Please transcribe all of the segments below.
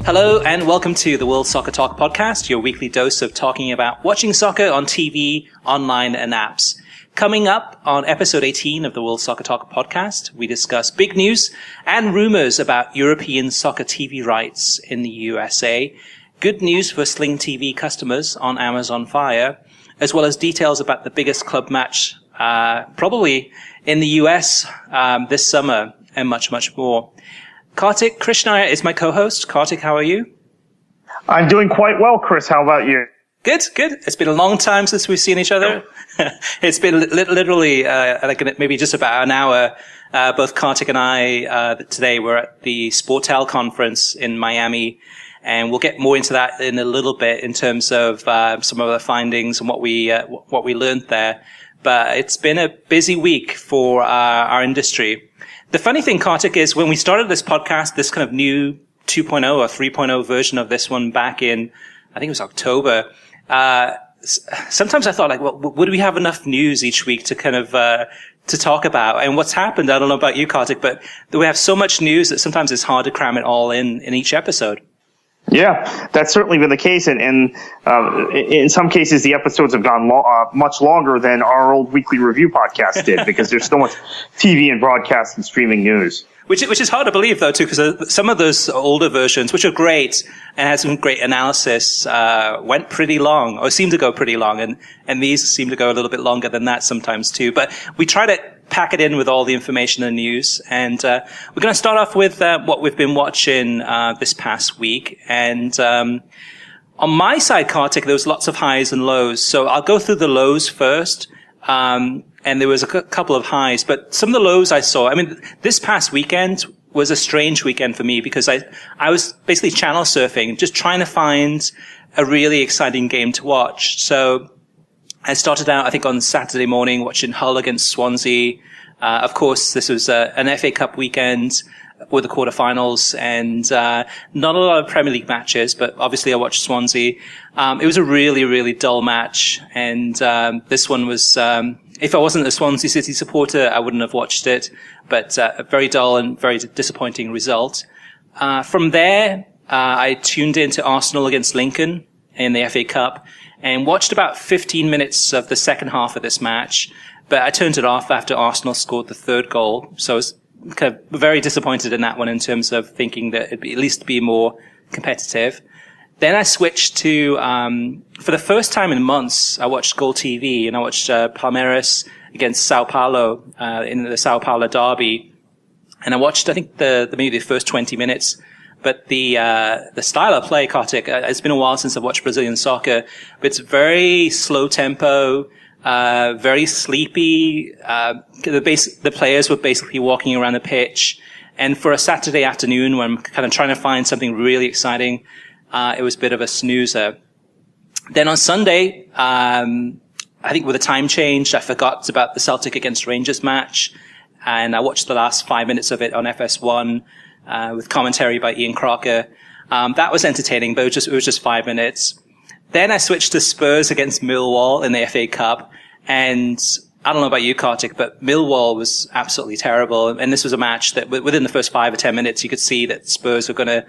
Hello and welcome to the World Soccer Talk podcast, your weekly dose of talking about watching soccer on TV, online and apps. Coming up on episode 18 of the World Soccer Talk podcast, we discuss big news and rumors about European soccer TV rights in the USA, good news for Sling TV customers on Amazon Fire, as well as details about the biggest club match probably in the US this summer, and much, much more. Kartik, Krishnaiyer is my co-host. Kartik, how are you? I'm doing quite well, Chris. How about you? Good, good. It's been a long time since we've seen each other. It's been literally maybe just about an hour. Both Kartik and I today were at the Sportel conference in Miami, and we'll get more into that in a little bit in terms of some of the findings and what we learned there. But it's been a busy week for our industry. The funny thing, Kartik, is when we started this podcast, this kind of new 2.0 or 3.0 version of this one back in, I think it was October, sometimes I thought, like, well, would we have enough news each week to kind of to talk about? And what's happened, I don't know about you, Kartik, but we have so much news that sometimes it's hard to cram it all in each episode. Yeah, that's certainly been the case, and in some cases the episodes have gone much longer than our old weekly review podcast did, because there's so much TV and broadcast and streaming news. Which is hard to believe, though, too, because some of those older versions, which are great and had some great analysis, went pretty long, or seemed to go pretty long, and these seem to go a little bit longer than that sometimes too. But we try to pack it in with all the information and news, and we're going to start off with what we've been watching this past week. And on my side, Kartik, there was lots of highs and lows, so I'll go through the lows first. And there was a couple of highs, but some of the lows I saw, I mean, this past weekend was a strange weekend for me, because I was basically channel surfing, just trying to find a really exciting game to watch. So I started out, I think, on Saturday morning watching Hull against Swansea. Of course, this was an FA Cup weekend with the quarterfinals, and not a lot of Premier League matches, but obviously I watched Swansea. It was a really, really dull match, and this one was, if I wasn't a Swansea City supporter, I wouldn't have watched it, but a very dull and very disappointing result. From there, I tuned into Arsenal against Lincoln in the FA Cup and watched about 15 minutes of the second half of this match, but I turned it off after Arsenal scored the third goal, so I was kind of very disappointed in that one in terms of thinking that it'd at least be more competitive. Then I switched to, for the first time in months, I watched Goal TV, and I watched Palmeiras against Sao Paulo in the Sao Paulo derby. And I watched, I think, maybe the first 20 minutes. But the style of play, Kartik, it's been a while since I've watched Brazilian soccer, but it's very slow tempo, very sleepy. The players were basically walking around the pitch. And for a Saturday afternoon when I'm kind of trying to find something really exciting, it was a bit of a snoozer. Then on Sunday, I think with the time change, I forgot about the Celtic against Rangers match, and I watched the last 5 minutes of it on FS1 with commentary by Ian Crocker. That was entertaining, but it was just 5 minutes. Then I switched to Spurs against Millwall in the FA Cup, and I don't know about you, Kartik, but Millwall was absolutely terrible. And this was a match that within the first 5 or 10 minutes, you could see that Spurs were going to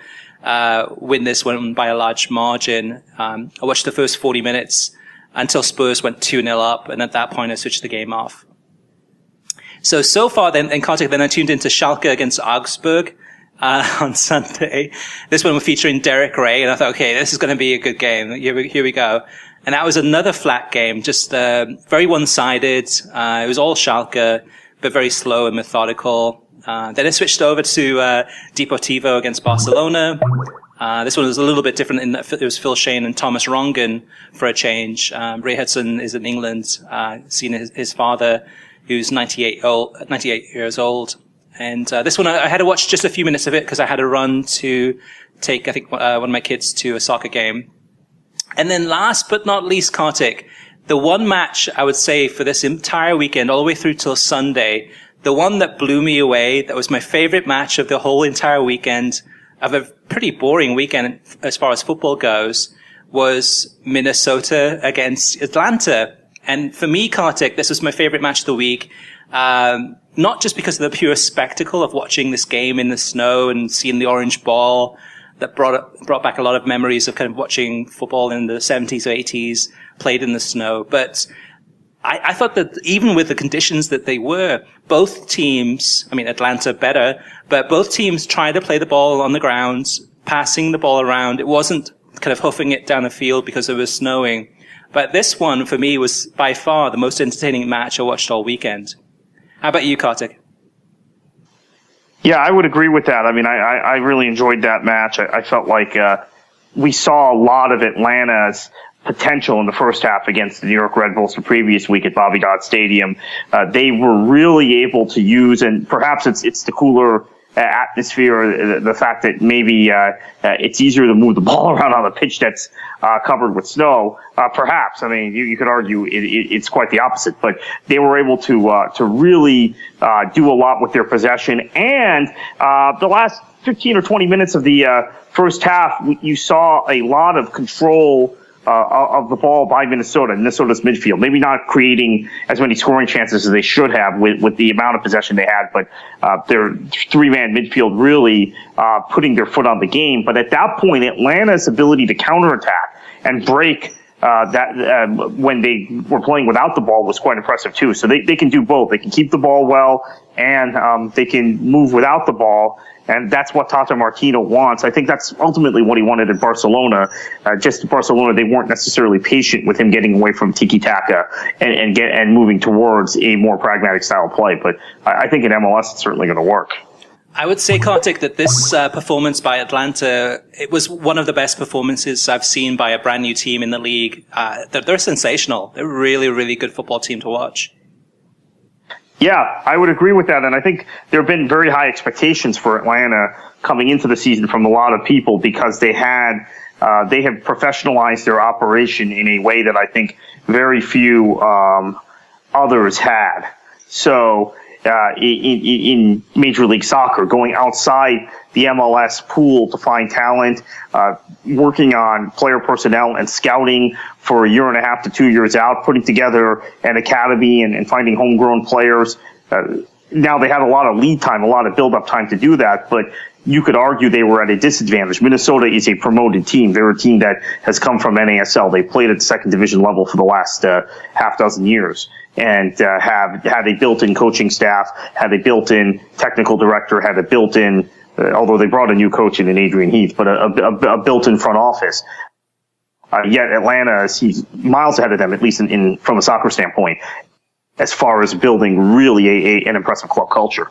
win this one by a large margin. I watched the first 40 minutes until Spurs went 2-0 up, and at that point I switched the game off. So far then, and Kartik, then I tuned into Schalke against Augsburg on Sunday. This one was featuring Derek Ray, and I thought, okay, this is going to be a good game. Here we go. And that was another flat game, just very one-sided. It was all Schalke, but very slow and methodical. Then I switched over to Deportivo against Barcelona. This one was a little bit different in that it was Phil Shane and Thomas Rongen for a change. Ray Hudson is in England, seeing his father, who's 98 years old. And this one, I had to watch just a few minutes of it because I had to run to take, I think, one of my kids to a soccer game. And then last but not least, Kartik, the one match I would say for this entire weekend, all the way through till Sunday, the one that blew me away, that was my favorite match of the whole entire weekend, of a pretty boring weekend as far as football goes, was Minnesota against Atlanta. And for me, Kartik, this was my favorite match of the week. Not just because of the pure spectacle of watching this game in the snow and seeing the orange ball, that brought back a lot of memories of kind of watching football in the 70s or 80s played in the snow. But I thought that even with the conditions that they were, both teams, I mean, Atlanta better, but both teams tried to play the ball on the ground, passing the ball around. It wasn't kind of hoofing it down the field because it was snowing. But this one, for me, was by far the most entertaining match I watched all weekend. How about you, Kartik? Yeah, I would agree with that. I mean, I really enjoyed that match. I felt like we saw a lot of Atlanta's potential in the first half against the New York Red Bulls the previous week at Bobby Dodd Stadium. They were really able to use, and perhaps it's the cooler atmosphere, the fact that maybe it's easier to move the ball around on a pitch that's covered with snow. Perhaps, I mean, you could argue it's quite the opposite, but they were able to really do a lot with their possession. And the last 15 or 20 minutes of the first half, you saw a lot of control of the ball by Minnesota's midfield. Maybe not creating as many scoring chances as they should have with the amount of possession they had, but their three-man midfield really putting their foot on the game. But at that point, Atlanta's ability to counterattack and break when they were playing without the ball was quite impressive too. So they can do both. They can keep the ball well, and they can move without the ball. And that's what Tata Martino wants. I think that's ultimately what he wanted in Barcelona. Just Barcelona, they weren't necessarily patient with him getting away from tiki-taka and moving towards a more pragmatic style of play. But I think in MLS, it's certainly going to work. I would say, Kartik, that this performance by Atlanta, it was one of the best performances I've seen by a brand new team in the league. They're sensational. They're a really, really good football team to watch. Yeah, I would agree with that. And I think there have been very high expectations for Atlanta coming into the season from a lot of people because they have professionalized their operation in a way that I think very few others had. So in Major League Soccer, going outside the MLS pool to find talent, working on player personnel and scouting for a year and a half to 2 years out, putting together an academy and finding homegrown players. Now they had a lot of lead time, a lot of build-up time to do that, but you could argue they were at a disadvantage. Minnesota is a promoted team. They're a team that has come from NASL. They played at the second division level for the last half dozen years and have had a built-in coaching staff, had a built-in technical director, had a built-in, although they brought a new coach in Adrian Heath, but a built-in front office. Yet Atlanta is miles ahead of them, at least from a soccer standpoint, as far as building really an impressive club culture.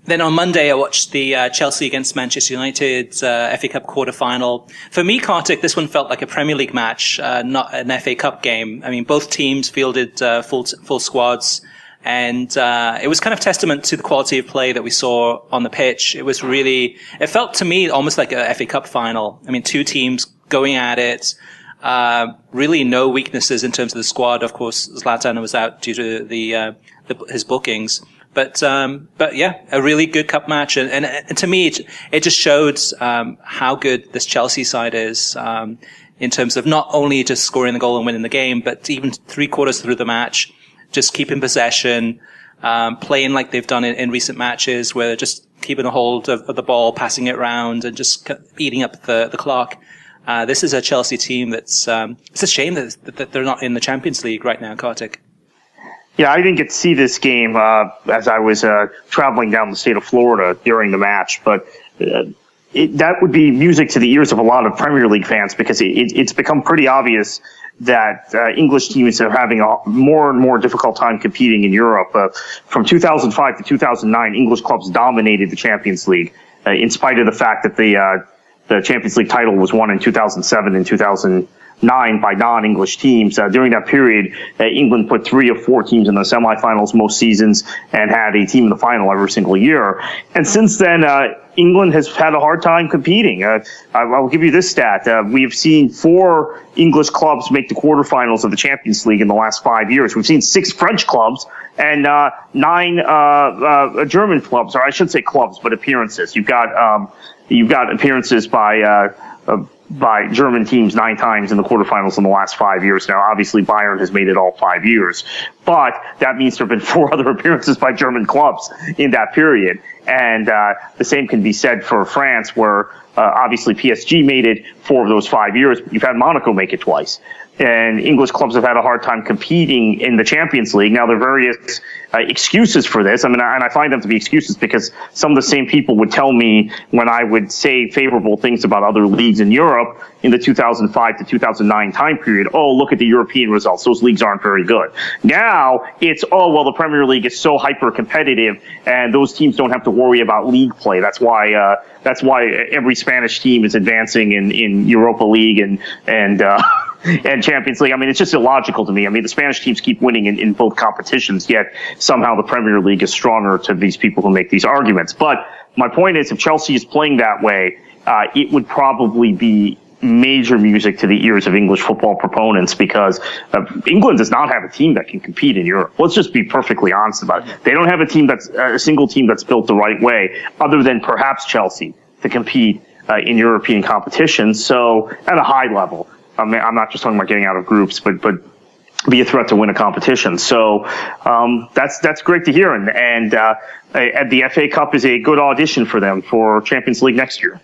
Then on Monday, I watched the Chelsea against Manchester United FA Cup quarterfinal. For me, Kartik, this one felt like a Premier League match, not an FA Cup game. I mean, both teams fielded full squads, and it was kind of testament to the quality of play that we saw on the pitch. It felt to me almost like a FA Cup final. I mean, two teams going at it. Really no weaknesses in terms of the squad. Of course, Zlatan was out due to his bookings. But yeah, a really good cup match. And to me, it just showed, how good this Chelsea side is, in terms of not only just scoring the goal and winning the game, but even 3/4 through the match, just keeping possession, playing like they've done in recent matches where they're just keeping a hold of the ball, passing it around and just eating up the clock. This is a Chelsea team it's a shame that they're not in the Champions League right now, Kartik. Yeah, I didn't get to see this game as I was traveling down the state of Florida during the match, but that would be music to the ears of a lot of Premier League fans because it's become pretty obvious that English teams are having a more and more difficult time competing in Europe. From 2005 to 2009, English clubs dominated the Champions League, in spite of the fact that the Champions League title was won in 2007 and 2009 by non-English teams. During that period, England put 3 of 4 teams in the semifinals most seasons and had a team in the final every single year. And since then, England has had a hard time competing. I'll give you this stat. We've seen 4 English clubs make the quarterfinals of the Champions League in the last 5 years. We've seen 6 French clubs and 9 German clubs, or I shouldn't say clubs, but appearances. You've got appearances by German teams 9 times in the quarterfinals in the last 5 years. Now, obviously, Bayern has made it all 5 years. But that means there have been 4 other appearances by German clubs in that period. And the same can be said for France, where obviously PSG made it 4 of those 5 years. You've had Monaco make it twice. And English clubs have had a hard time competing in the Champions League. Now, there are various excuses for this. I mean, and I find them to be excuses because some of the same people would tell me when I would say favorable things about other leagues in Europe in the 2005 to 2009 time period. Oh, look at the European results. Those leagues aren't very good. Now it's, oh, well, the Premier League is so hyper competitive and those teams don't have to worry about league play. That's why every Spanish team is advancing in Europa League and Champions League. I mean, it's just illogical to me. I mean, the Spanish teams keep winning in both competitions, yet somehow the Premier League is stronger to these people who make these arguments. But my point is, if Chelsea is playing that way, it would probably be major music to the ears of English football proponents because England does not have a team that can compete in Europe. Let's just be perfectly honest about it. They don't have a single team that's built the right way, other than perhaps Chelsea, to compete in European competitions. So at a high level, I mean, I'm not just talking about getting out of groups, but be a threat to win a competition. So that's great to hear, and the FA Cup is a good audition for them for Champions League next year.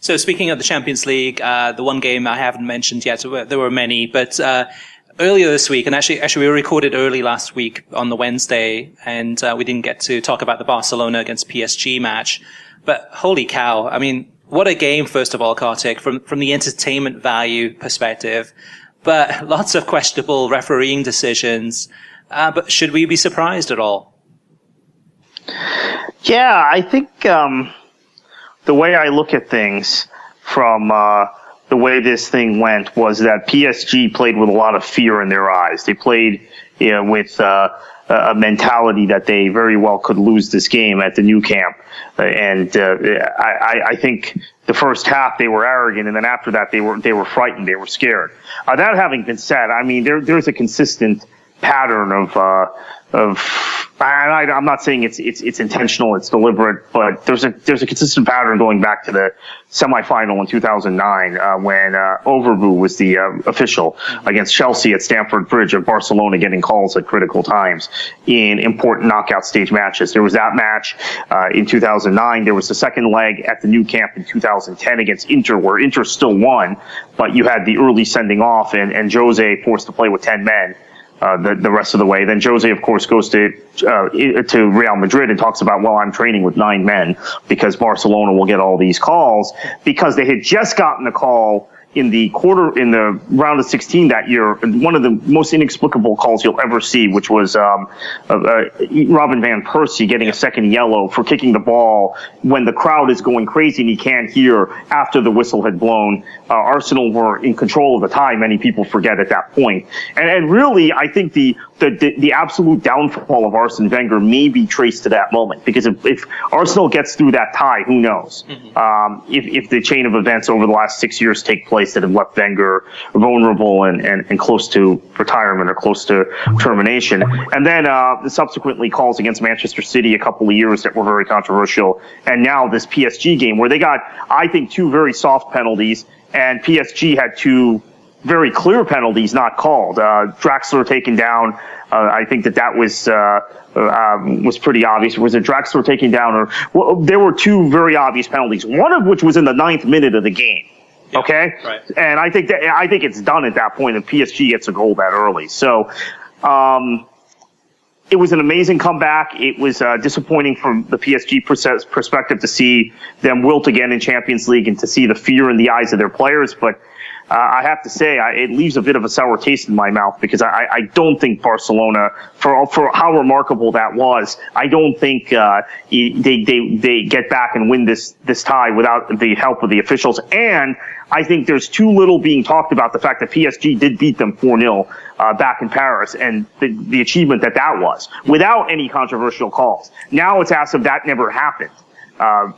So speaking of the Champions League, the one game I haven't mentioned yet, there were many, but earlier this week, and actually we recorded early last week on the Wednesday, and we didn't get to talk about the Barcelona against PSG match. But holy cow, I mean, what a game, first of all, Kartik, from the entertainment value perspective, but lots of questionable refereeing decisions. But should we be surprised at all? Yeah, I think the way I look at things from the way this thing went was that PSG played with a lot of fear in their eyes. They played with a mentality that they very well could lose this game at the new camp. And I think the first half they were arrogant, and then after that they were frightened, they were scared. That having been said, I mean there's a consistent pattern I'm not saying it's intentional, it's deliberate, but there's a consistent pattern going back to the semifinal in 2009 when Overbu was the official against Chelsea at Stamford Bridge, and Barcelona getting calls at critical times in important knockout stage matches. There was that match in 2009. There was the second leg at the new camp in 2010 against Inter, where Inter still won, but you had the early sending off and Jose forced to play with 10 men. The rest of the way. Then Jose, of course, goes to Real Madrid and talks about, well, I'm training with 9 men because Barcelona will get all these calls, because they had just gotten a call in the round of 16 that year, one of the most inexplicable calls you'll ever see, which was Robin van Persie getting a second yellow for kicking the ball when the crowd is going crazy and he can't hear after the whistle had blown. Arsenal were in control of the tie. Many people forget at that point. And really, I think the absolute downfall of Arsene Wenger may be traced to that moment, because if Arsenal gets through that tie, who knows? Mm-hmm. If the chain of events over the last 6 years take place that have left Wenger vulnerable and close to retirement or close to termination. And then the subsequently calls against Manchester City a couple of years that were very controversial. And now this PSG game where they got, I think, 2 very soft penalties, and PSG had 2 very clear penalties not called. Draxler taken down. I think that was pretty obvious. Was it Draxler taken down, or well, there were 2 very obvious penalties, one of which was in the 9th minute of the game. Yeah, okay, right. And I think it's done at that point if PSG gets a goal that early. So it was an amazing comeback. It was disappointing from the PSG perspective to see them wilt again in Champions League and to see the fear in the eyes of their players. But I have to say, it leaves a bit of a sour taste in my mouth, because I don't think Barcelona, for how remarkable that was, I don't think they get back and win this tie without the help of the officials. And I think there's too little being talked about the fact that PSG did beat them 4-0 back in Paris, and the achievement that was without any controversial calls. Now it's as if that never happened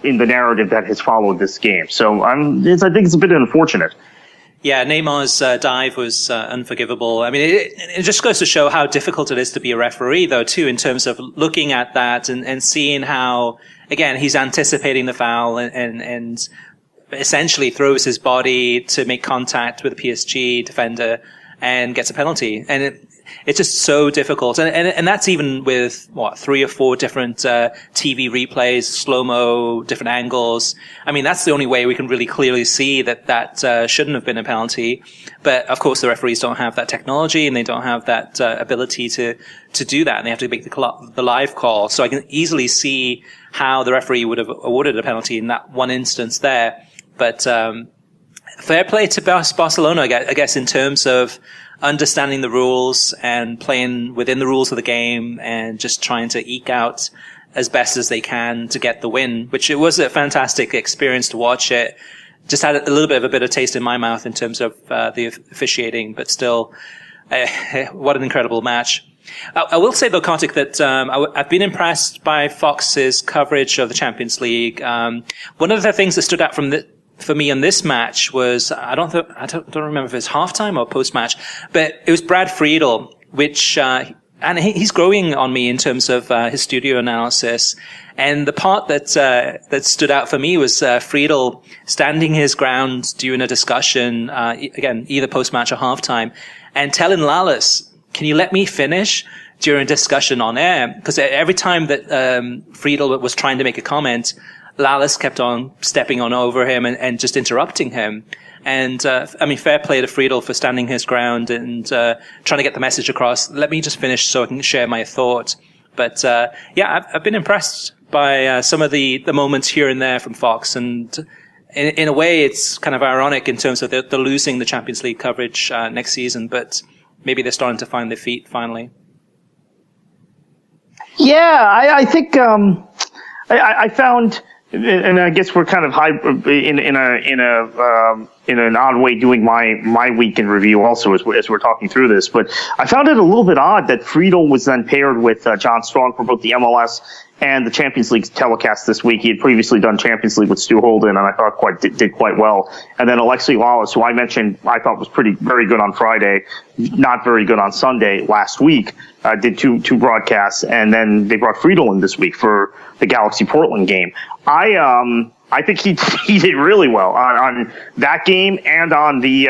in the narrative that has followed this game. So I think it's a bit unfortunate. Yeah, Neymar's dive was unforgivable. I mean, it just goes to show how difficult it is to be a referee, though, too, in terms of looking at that and seeing how, again, he's anticipating the foul and essentially throws his body to make contact with the PSG defender and gets a penalty. And it's just so difficult. And that's even with, 3 or 4 different, TV replays, slow-mo, different angles. I mean, that's the only way we can really clearly see that shouldn't have been a penalty. But of course, the referees don't have that technology and they don't have that, ability to do that. And they have to make the live call. So I can easily see how the referee would have awarded a penalty in that one instance there. But, fair play to Barcelona, I guess, in terms of understanding the rules and playing within the rules of the game and just trying to eke out as best as they can to get the win, which it was a fantastic experience to watch it. Just had a little bit of a bitter taste in my mouth in terms of the officiating, but still, what an incredible match. I will say, though, Kartik, that I've been impressed by Fox's coverage of the Champions League. One of the things that stood out for me on this match was, I don't remember if it's halftime or post-match, but it was Brad Friedel, which, and he's growing on me in terms of his studio analysis. And the part that stood out for me was Friedel standing his ground during a discussion, again, either post-match or halftime, and telling Lallis, "Can you let me finish?" during a discussion on air? Because every time that Friedel was trying to make a comment, Lallis kept on stepping on over him and just interrupting him. And, I mean, fair play to Friedel for standing his ground and, trying to get the message across. Let me just finish so I can share my thought. But, yeah, I've been impressed by, some of the moments here and there from Fox. And in a way, it's kind of ironic in terms of they're losing the Champions League coverage, next season, but maybe they're starting to find their feet finally. Yeah, I think, I found, and I guess we're kind of in an odd way doing my week in review also as we're talking through this. But I found it a little bit odd that Friedel was then paired with John Strong for both the MLS and the Champions League telecast this week. He had previously done Champions League with Stu Holden, and I thought did quite well. And then Alexi Lallis, who I mentioned, I thought was very good on Friday, not very good on Sunday last week, did two broadcasts, and then they brought Friedel in this week for the Galaxy Portland game. I think he did really well on that game and on the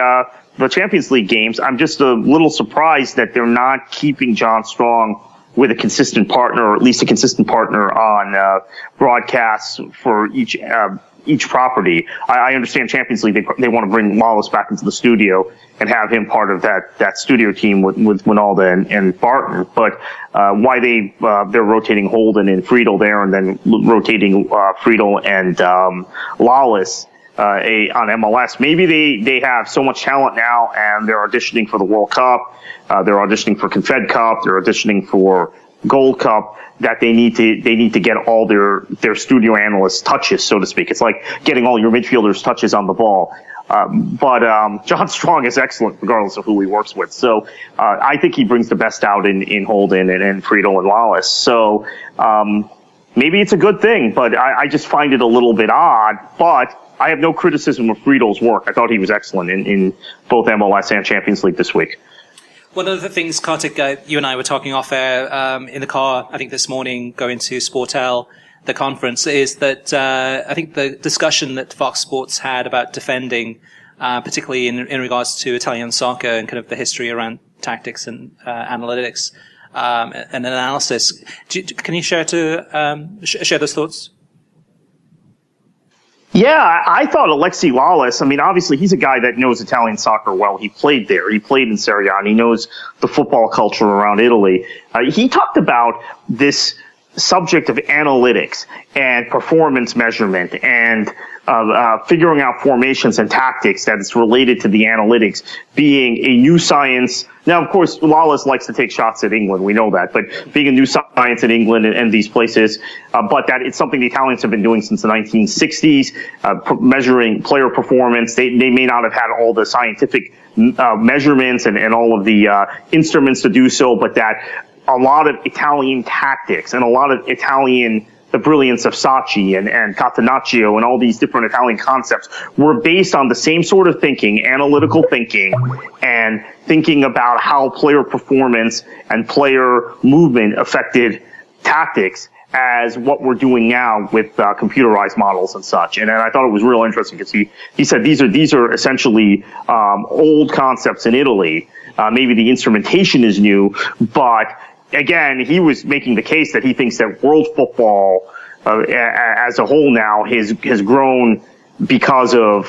Champions League games. I'm just a little surprised that they're not keeping John Strong with a consistent partner, or at least a consistent partner on broadcasts for each property. I understand Champions League, they want to bring Wallace back into the studio and have him part of that studio team with Winalda and Barton. But why they're rotating Holden and Friedel there, and then rotating Friedel and Lawless on MLS. Maybe they have so much talent now, and they're auditioning for the World Cup, they're auditioning for Confed Cup, they're auditioning for Gold Cup, that they need to get all their studio analysts touches, so to speak. It's like getting all your midfielders touches on the ball. But John Strong is excellent regardless of who he works with. So I think he brings the best out in Holden and Friedel and Lawless. So maybe it's a good thing, but I just find it a little bit odd. But I have no criticism of Friedel's work. I thought he was excellent in both MLS and Champions League this week. One of the things, Kartik, you and I were talking off air in the car, I think this morning, going to Sportel, the conference, is that I think the discussion that Fox Sports had about defending, particularly in regards to Italian soccer and kind of the history around tactics and analytics and analysis. Can you share those thoughts? Yeah, I thought Alexi Lawless, I mean, obviously he's a guy that knows Italian soccer well. He played there. He played in Serie A, and he knows the football culture around Italy. He talked about this subject of analytics and performance measurement and figuring out formations and tactics that is related to the analytics being a new science. Now, of course, Lawless likes to take shots at England. We know that, but being a new science in England and these places, but that it's something the Italians have been doing since the 1960s, measuring player performance. They may not have had all the scientific measurements and all of the instruments to do so, but that a lot of Italian tactics and a lot of the brilliance of Sacchi and Catenaccio and all these different Italian concepts were based on the same sort of thinking, analytical thinking, and thinking about how player performance and player movement affected tactics as what we're doing now with computerized models and such. And I thought it was real interesting because he said these are essentially old concepts in Italy maybe the instrumentation is new, but again, he was making the case that he thinks that world football as a whole now has grown because of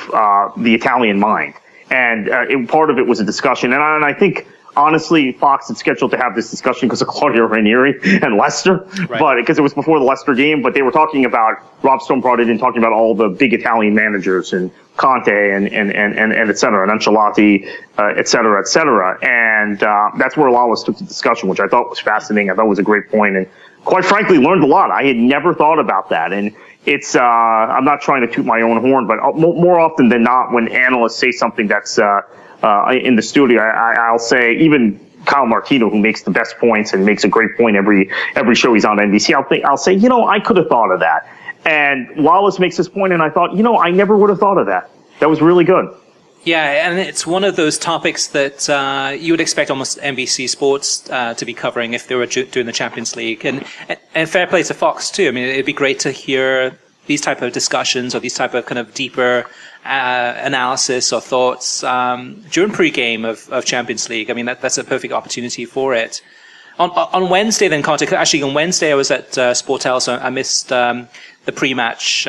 the Italian mind. And part of it was a discussion. And I think, honestly, Fox had scheduled to have this discussion because of Claudio Ranieri and Leicester, right. But because it was before the Leicester game. But they were talking about, Rob Stone brought it in, talking about all the big Italian managers and Conte and et cetera, and Ancelotti, et cetera, et cetera. And that's where Lawless took the discussion, which I thought was fascinating. I thought was a great point, and quite frankly, learned a lot. I had never thought about that. And it's, I'm not trying to toot my own horn, but more often than not, when analysts say something that's in the studio, I'll say, even Kyle Martino, who makes the best points and makes a great point every show he's on NBC, I'll say, I could have thought of that. And Wallace makes this point, and I thought, I never would have thought of that. That was really good. Yeah, and it's one of those topics that you would expect almost NBC Sports to be covering if they were doing the Champions League. And fair play to Fox, too. I mean, it'd be great to hear these type of discussions or these type of kind of deeper analysis or thoughts during pre-game of Champions League. I mean, that's a perfect opportunity for it. On Wednesday, then, Kartik, actually on Wednesday I was at Sportel, so I missed the pre-match,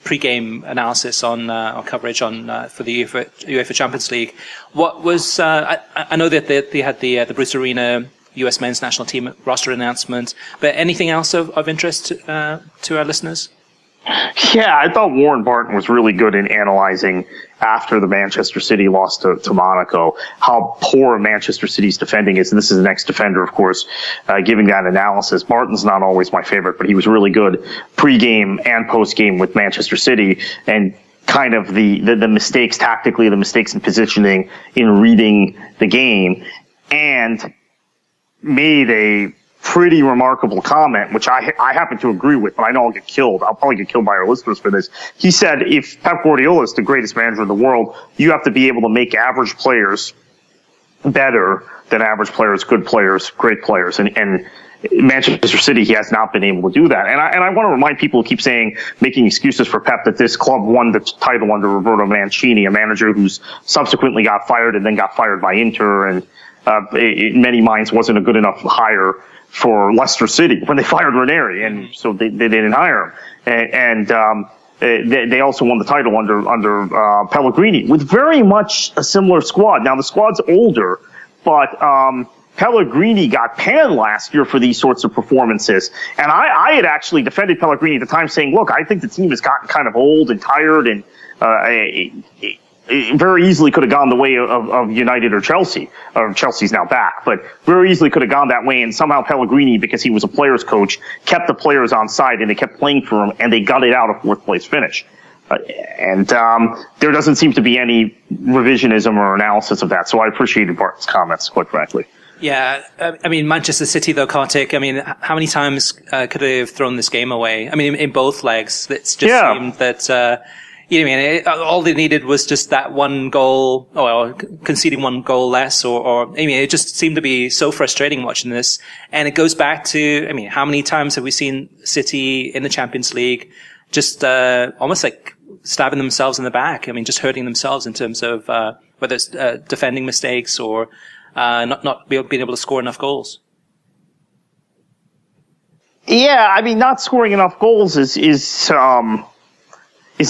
pre-game analysis on coverage for the UEFA Champions League. What was I know that they had the Bruce Arena US men's national team roster announcement, but anything else of interest to our listeners? Yeah, I thought Warren Barton was really good in analyzing after the Manchester City loss to Monaco, how poor Manchester City's defending is. And this is an ex-defender, of course, giving that analysis. Barton's not always my favorite, but he was really good pre-game and post-game with Manchester City, and kind of the mistakes tactically, the mistakes in positioning, in reading the game, and made a pretty remarkable comment, which I happen to agree with, but I know I'll get killed. I'll probably get killed by our listeners for this. He said, if Pep Guardiola is the greatest manager in the world, you have to be able to make average players better than average players, good players, great players. And Manchester City, he has not been able to do that. And I want to remind people who keep saying, making excuses for Pep, that this club won the title under Roberto Mancini, a manager who's subsequently got fired and then got fired by Inter, and in many minds wasn't a good enough hire for Leicester City when they fired Ranieri, and so they didn't hire him. And they also won the title under Pellegrini with very much a similar squad. Now the squad's older, but Pellegrini got panned last year for these sorts of performances. And I had actually defended Pellegrini at the time, saying, look, I think the team has gotten kind of old and tired, and it very easily could have gone the way of United or Chelsea. Chelsea's now back, but very easily could have gone that way. And somehow Pellegrini, because he was a players coach, kept the players on side, and they kept playing for him, and they got it out a fourth place finish. And there doesn't seem to be any revisionism or analysis of that. So I appreciated Barton's comments, quite frankly. Yeah, I mean, Manchester City, though, Kartik, I mean, how many times could they have thrown this game away? I mean, in both legs, it's just seemed that, all they needed was just that one goal, or conceding one goal less, or it just seemed to be so frustrating watching this. And it goes back to, how many times have we seen City in the Champions League just almost like stabbing themselves in the back? Just hurting themselves in terms of whether it's defending mistakes or not being able to score enough goals. Yeah, not scoring enough goals is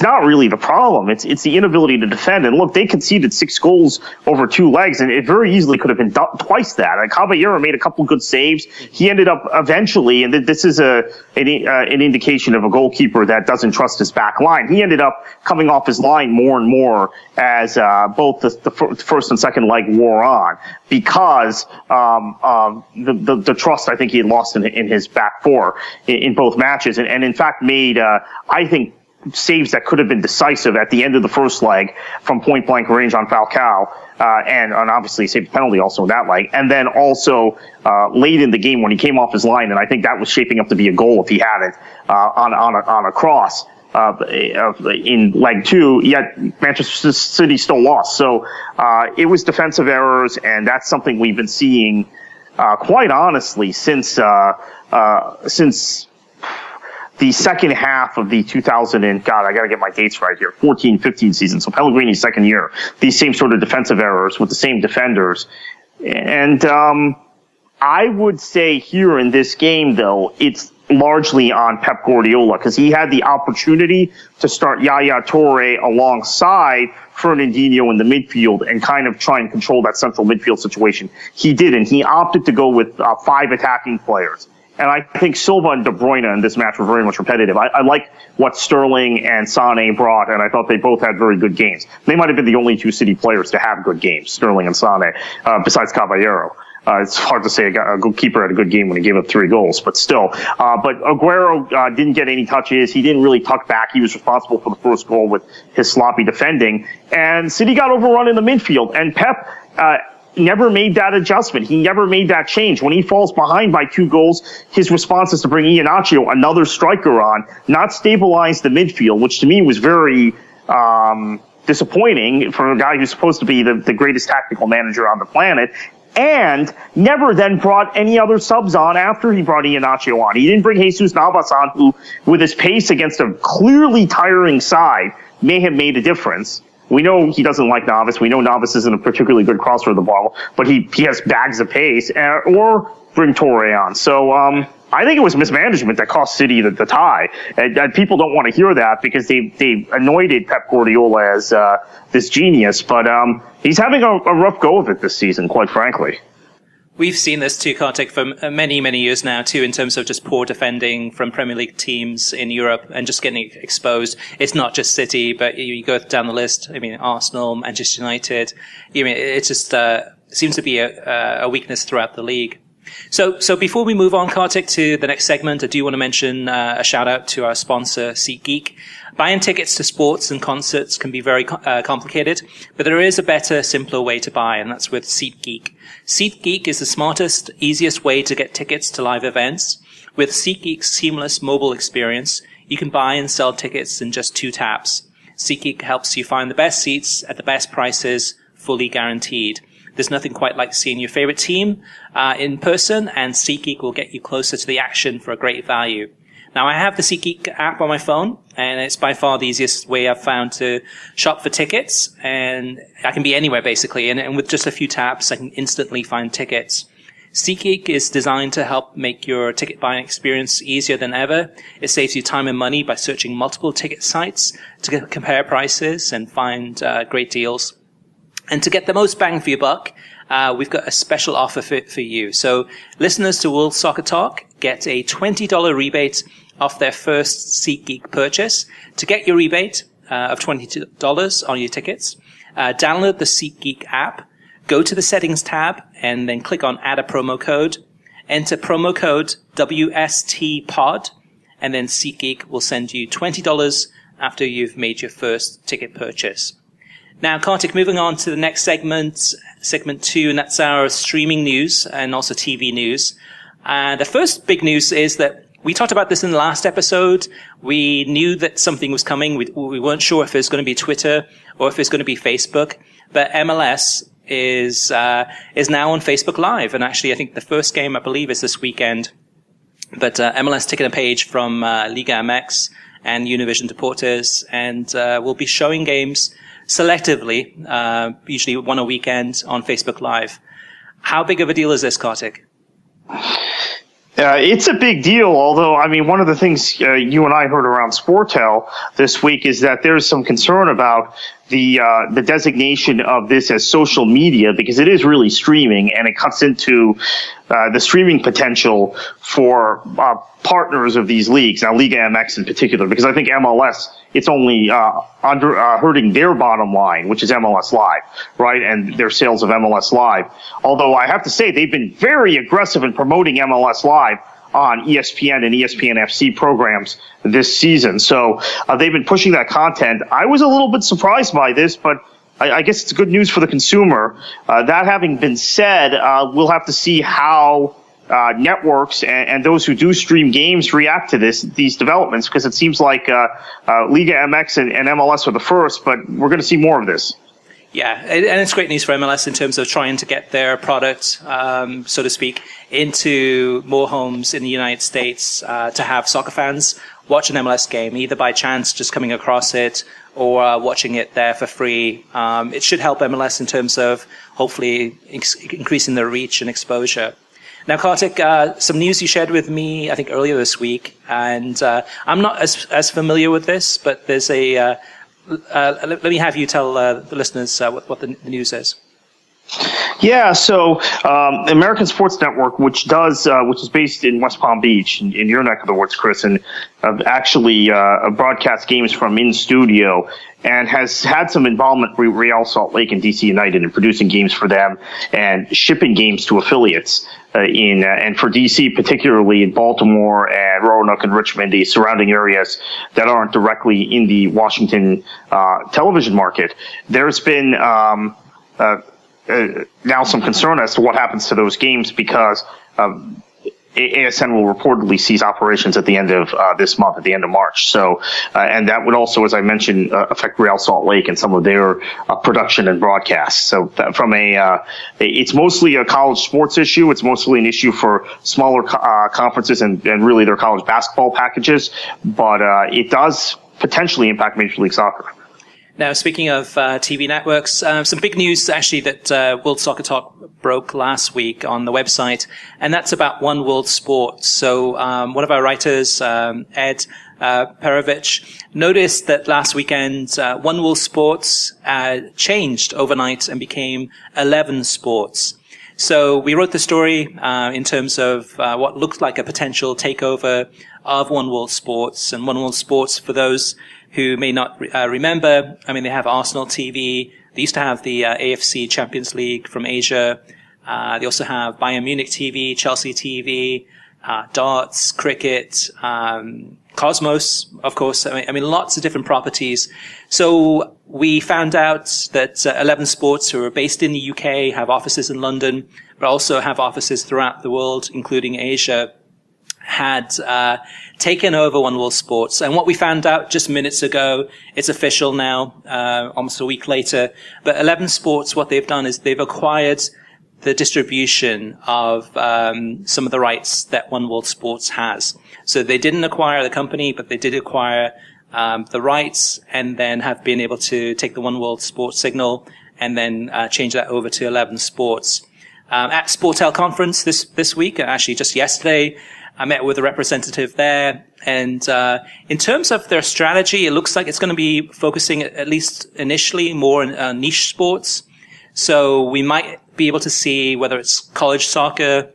not really the problem. It's the inability to defend. And look, they conceded 6 goals over 2 legs, and it very easily could have been twice that. Like, Caballero made a couple good saves. He ended up eventually, and this is an indication of a goalkeeper that doesn't trust his back line. He ended up coming off his line more and more as both the first and second leg wore on, because the trust I think he had lost in his back four in both matches, and in fact made I think saves that could have been decisive at the end of the first leg from point blank range on Falcao, and obviously saved a penalty also in that leg. And then also late in the game when he came off his line, and I think that was shaping up to be a goal if he had it on a cross in leg 2. Yet Manchester City still lost. So it was defensive errors, and that's something we've been seeing quite honestly since the second half of the 2000 and, God, I got to get my dates right here, 14-15 season. So Pellegrini's second year, these same sort of defensive errors with the same defenders And I would say here in this game, though, it's largely on Pep Guardiola because he had the opportunity to start Yaya Toure alongside Fernandinho in the midfield and kind of try and control that central midfield situation. He didn't. He opted to go with 5 attacking players. And I think Silva and De Bruyne in this match were very much repetitive. I like what Sterling and Sané brought, and I thought they both had very good games. They might have been the only 2 City players to have good games, Sterling and Sané, besides Caballero. It's hard to say a goalkeeper had a good game when he gave up 3 goals, but still. But Aguero didn't get any touches. He didn't really tuck back. He was responsible for the first goal with his sloppy defending. And City got overrun in the midfield. And Pep never made that adjustment. He never made that change. When he falls behind by 2 goals, his response is to bring Iheanacho, another striker, on, not stabilize the midfield, which to me was very disappointing for a guy who's supposed to be the greatest tactical manager on the planet. And never then brought any other subs on after he brought Iheanacho on. He didn't bring Jesus Navas on, who, with his pace against a clearly tiring side, may have made a difference. We know he doesn't like Navas. We know Navas isn't a particularly good crosser of the ball, but he has bags of pace. Or bring Toure on. So I think it was mismanagement that cost City the tie. And people don't want to hear that because they anointed Pep Guardiola as this genius. But he's having a rough go of it this season, quite frankly. We've seen this too, Kartik, for many, many years now too, in terms of just poor defending from Premier League teams in Europe and just getting exposed. It's not just City, but you go down the list. I mean, Arsenal, Manchester United. I mean, it just seems to be a weakness throughout the league. So before we move on, Kartik, to the next segment, I do want to mention a shout out to our sponsor, Seatgeek. Buying tickets to sports and concerts can be very complicated, but there is a better, simpler way to buy, and that's with Seatgeek. Seatgeek is the smartest, easiest way to get tickets to live events. With Seatgeek's seamless mobile experience, you can buy and sell tickets in just 2 taps. Seatgeek helps you find the best seats at the best prices, fully guaranteed. There's nothing quite like seeing your favorite team in person, and SeatGeek will get you closer to the action for a great value. Now, I have the SeatGeek app on my phone, and it's by far the easiest way I've found to shop for tickets, and I can be anywhere, basically, and with just a few taps, I can instantly find tickets. SeatGeek is designed to help make your ticket buying experience easier than ever. It saves you time and money by searching multiple ticket sites to compare prices and find great deals. And to get the most bang for your buck, we've got a special offer for you. So listeners to World Soccer Talk get a $20 rebate off their first SeatGeek purchase. To get your rebate of $20 on your tickets, download the SeatGeek app, go to the settings tab, and then click on add a promo code. Enter promo code WSTPOD, and then SeatGeek will send you $20 after you've made your first ticket purchase. Now, Kartik, moving on to the next segment 2, and that's our streaming news and also TV news. The first big news is that we talked about this in the last episode. We knew that something was coming. We weren't sure if it was going to be Twitter or if it's going to be Facebook, but MLS is now on Facebook Live. And actually, I think the first game, I believe, is this weekend. But MLS taking a page from Liga MX and Univision Deportes, and will be showing games selectively, usually one a weekend on Facebook Live. How big of a deal is this, Kartik? It's a big deal, although, I mean, one of the things you and I heard around Sportel this week is that there's some concern about the designation of this as social media, because it is really streaming, and it cuts into the streaming potential for partners of these leagues, now Liga MX in particular, because I think MLS, it's only hurting their bottom line, which is MLS Live, right, and their sales of MLS Live. Although I have to say, they've been very aggressive in promoting MLS Live on ESPN and ESPN FC programs this season. So they've been pushing that content. I was a little bit surprised by this, but I guess it's good news for the consumer. That having been said, we'll have to see how networks and those who do stream games react to these developments, because it seems like Liga MX and MLS are the first, but we're going to see more of this. Yeah, and it's great news for MLS in terms of trying to get their product, so to speak, into more homes in the United States, to have soccer fans watch an MLS game, either by chance just coming across it or watching it there for free. It should help MLS in terms of hopefully increasing their reach and exposure. Now, Kartik, some news you shared with me, I think, earlier this week, and I'm not as familiar with this, but there's a... let me have you tell the listeners what the news is. Yeah, so American Sports Network, which is based in West Palm Beach, in your neck of the woods, Chris, and actually broadcasts games from in studio, and has had some involvement with Real Salt Lake and DC United in producing games for them and shipping games to affiliates and for DC, particularly in Baltimore and Roanoke and Richmond, the surrounding areas that aren't directly in the Washington television market. There's been now some concern as to what happens to those games because ASN will reportedly cease operations at the end of this month, at the end of March. So, and that would also, as I mentioned, affect Real Salt Lake and some of their production and broadcasts. So, from it's mostly a college sports issue. It's mostly an issue for smaller conferences and really their college basketball packages. But it does potentially impact Major League Soccer. Now, speaking of TV networks, some big news actually that World Soccer Talk broke last week on the website, and that's about One World Sports. So one of our writers, Ed Perovich, noticed that last weekend One World Sports changed overnight and became 11 Sports. So we wrote the story in terms of what looked like a potential takeover of One World Sports. And One World Sports, for those who may not remember, I mean, they have Arsenal TV. They used to have the AFC Champions League from Asia. They also have Bayern Munich TV, Chelsea TV, darts, cricket, Cosmos, of course. I mean, lots of different properties. So we found out that 11 Sports, who are based in the UK, have offices in London, but also have offices throughout the world, including Asia, had taken over One World Sports. And what we found out just minutes ago, it's official now, almost a week later. But 11 Sports, what they've done is they've acquired the distribution of some of the rights that One World Sports has. So they didn't acquire the company, but they did acquire the rights, and then have been able to take the One World Sports signal and then change that over to 11 Sports. At Sportel conference this week, actually just yesterday, I met with a representative there, and in terms of their strategy, it looks like it's going to be focusing, at least initially, more on niche sports. So we might be able to see whether it's college soccer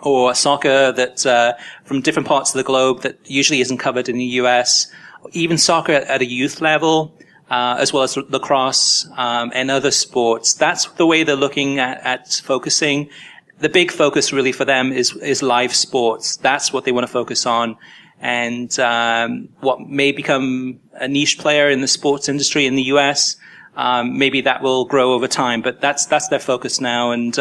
or soccer that from different parts of the globe that usually isn't covered in the US, or even soccer at a youth level, as well as lacrosse and other sports. That's the way they're looking at focusing. The big focus really for them is live sports. That's what they want to focus on. And what may become a niche player in the sports industry in the US, maybe that will grow over time, but that's their focus now. And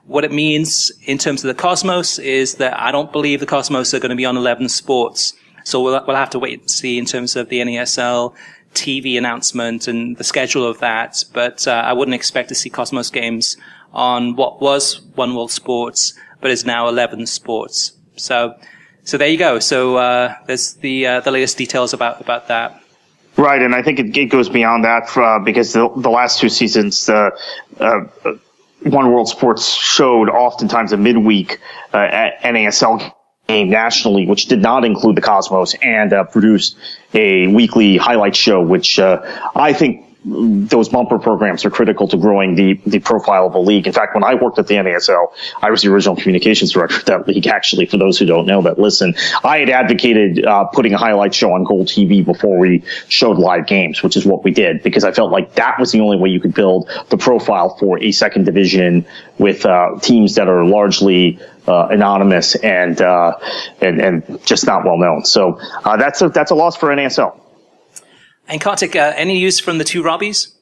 what it means in terms of the Cosmos is that I don't believe the Cosmos are going to be on 11 Sports. So we'll have to wait and see in terms of the NASL TV announcement and the schedule of that. But I wouldn't expect to see Cosmos games on what was One World Sports, but is now 11 Sports. So there you go. So there's the latest details about that. Right, and I think it goes beyond that because the last two seasons, One World Sports showed oftentimes a midweek NASL game nationally, which did not include the Cosmos, and produced a weekly highlight show, which I think those bumper programs are critical to growing the profile of a league. In fact, when I worked at the NASL, I was the original communications director of that league, actually, for those who don't know that listen. I had advocated putting a highlight show on Gold TV before we showed live games, which is what we did, because I felt like that was the only way you could build the profile for a second division with teams that are largely anonymous and just not well known. So that's a loss for NASL. And Kartik, any news from the two Robbies?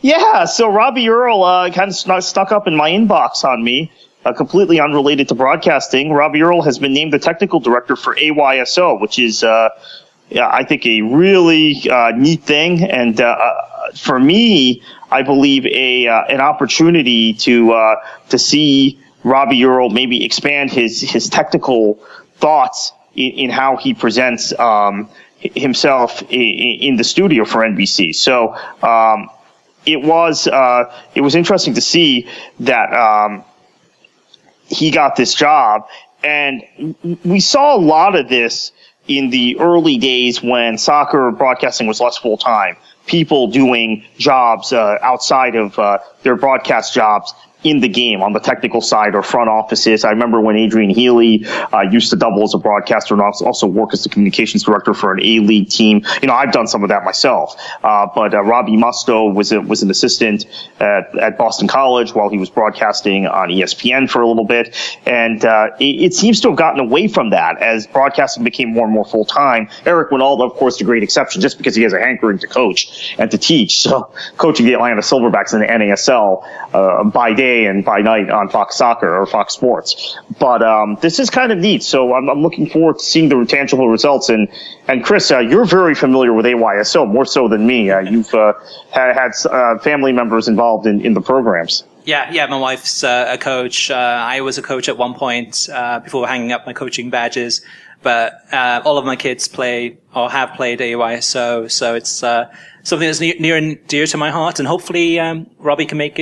Yeah, so Robbie Earl kind of stuck up in my inbox on me, completely unrelated to broadcasting. Robbie Earl has been named the technical director for AYSO, which is, I think, a really neat thing, and for me, I believe an opportunity to see Robbie Earle maybe expand his technical thoughts in how he presents himself in the studio for NBC. So it was interesting to see that he got this job, and we saw a lot of this in the early days when soccer broadcasting was less full time. People doing jobs outside of their broadcast jobs in the game on the technical side or front offices. I remember when Adrian Healy used to double as a broadcaster and also work as the communications director for an A-League team. I've done some of that myself. But Robbie Mustoe was an assistant at Boston College while he was broadcasting on ESPN for a little bit. And it seems to have gotten away from that as broadcasting became more and more full-time. Eric Winalda, of course, the great exception, just because he has a hankering to coach and to teach. So coaching the Atlanta Silverbacks in the NASL by day and by night on Fox Soccer or Fox Sports. But this is kind of neat. So I'm looking forward to seeing the tangible results. And Chris, you're very familiar with AYSO, more so than me. You've had family members involved in the programs. Yeah, my wife's a coach. I was a coach at one point before hanging up my coaching badges. But all of my kids play or have played AYSO, so it's something that's near and dear to my heart. And hopefully Robbie can make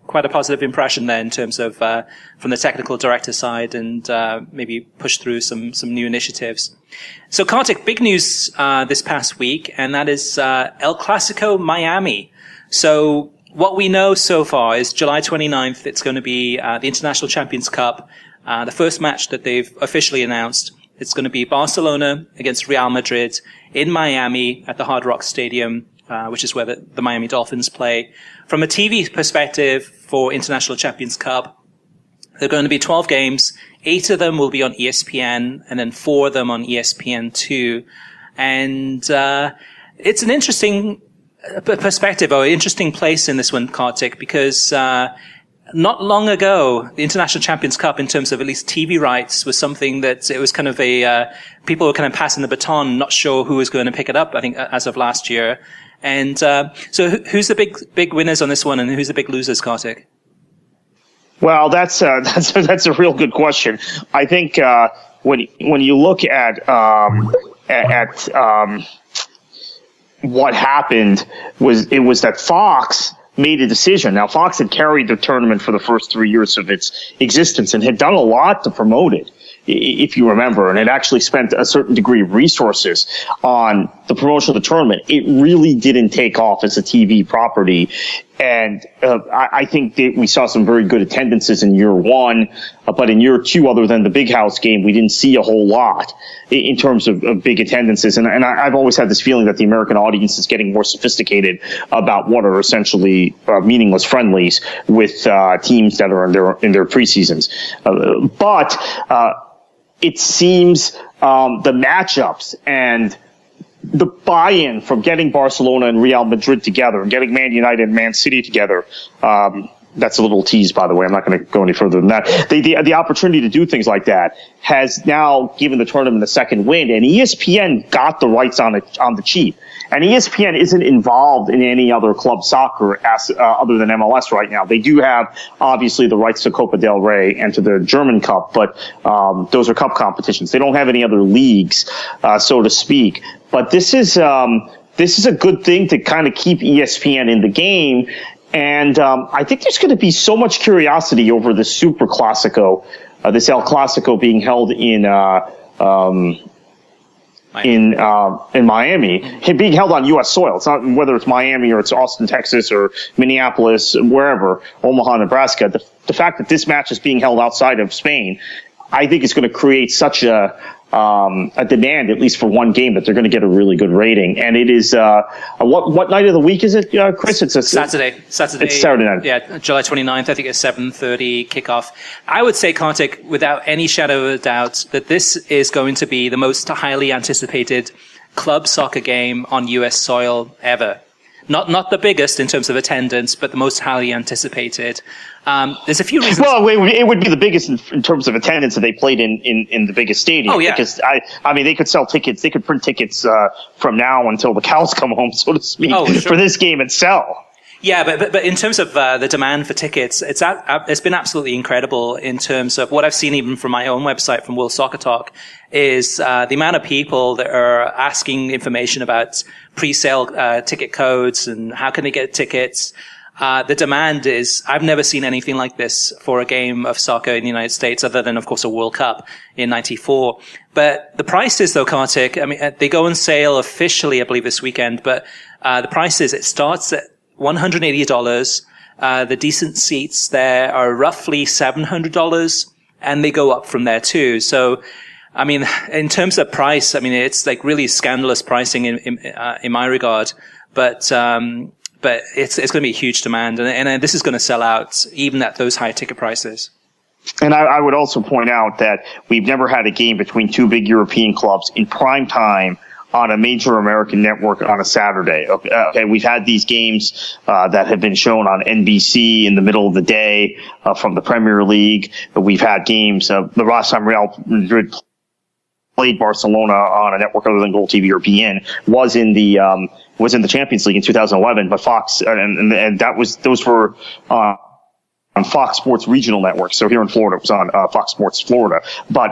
quite a positive impression there in terms of from the technical director side, and maybe push through some new initiatives. So Kartik, big news this past week, and that is El Clasico Miami. So what we know so far is July 29th, it's going to be the International Champions Cup, the first match that they've officially announced. It's going to be Barcelona against Real Madrid in Miami at the Hard Rock Stadium, which is where the Miami Dolphins play. From a TV perspective for International Champions Cup, there are going to be 12 games. 8 of them will be on ESPN, and then 4 of them on ESPN2. And it's an interesting perspective, or interesting place in this one, Kartik, because not long ago, the International Champions Cup, in terms of at least TV rights, was something that it was kind of people were kind of passing the baton, not sure who was going to pick it up, I think, as of last year. And so who's the big winners on this one, and who's the big losers, Kartik? Well, that's a real good question. I think when you look at what happened was that Fox made a decision. Now, Fox had carried the tournament for the first 3 years of its existence and had done a lot to promote it, if you remember, and it actually spent a certain degree of resources on the promotion of the tournament. It really didn't take off as a TV property. And I think that we saw some very good attendances in year one, but in year two, other than the Big House game, we didn't see a whole lot in terms of big attendances. And I've always had this feeling that the American audience is getting more sophisticated about what are essentially meaningless friendlies with teams that are in their preseasons. But it seems the matchups and the buy-in from getting Barcelona and Real Madrid together and getting Man United and Man City together, that's a little tease, by the way. I'm not going to go any further than that. The opportunity to do things like that has now given the tournament a second wind, and ESPN got the rights on the cheap. And ESPN isn't involved in any other club soccer other than MLS right now. They do have, obviously, the rights to Copa del Rey and to the German Cup, but those are cup competitions. They don't have any other leagues, so to speak. But this is a good thing to kind of keep ESPN in the game. And I think there's going to be so much curiosity over this Super Clasico, this El Clasico being held in Miami, being held on U.S. soil. It's not whether it's Miami or it's Austin, Texas, or Minneapolis, wherever, Omaha, Nebraska. The fact that this match is being held outside of Spain, I think it's going to create such a demand, at least for one game, that they're going to get a really good rating. And it is what night of the week is it, Chris? It's Saturday. It's Saturday night. Yeah, July 29th. I think it's 7:30 kickoff. I would say, Kartik, without any shadow of a doubt, that this is going to be the most highly anticipated club soccer game on U.S. soil ever. Not the biggest in terms of attendance, but the most highly anticipated. There's a few reasons. Well, it would be the biggest in terms of attendance if they played in the biggest stadium. Oh, yeah. Because I mean, they could sell tickets. They could print tickets from now until the cows come home, so to speak, for this game and sell. Yeah, but in terms of the demand for tickets, it's been absolutely incredible in terms of what I've seen even from my own website, from World Soccer Talk, is the amount of people that are asking information about pre-sale ticket codes and how can they get tickets. The demand is, I've never seen anything like this for a game of soccer in the United States, other than, of course, a World Cup in '94. But the prices, though, Kartik, I mean, they go on sale officially, I believe, this weekend, but the prices, it starts at $180. The decent seats there are roughly $700, and they go up from there too. So, I mean, in terms of price, I mean, it's like really scandalous pricing in my regard. But it's going to be a huge demand, and this is going to sell out even at those high ticket prices. And I would also point out that we've never had a game between two big European clubs in prime time on a major American network on a Saturday. Okay, we've had these games that have been shown on NBC in the middle of the day from the Premier League. We've had games. The last time Real Madrid played Barcelona on a network other than Goal TV European was in the Champions League in 2011. But Fox and those were on Fox Sports Regional Network. So here in Florida, it was on Fox Sports Florida. But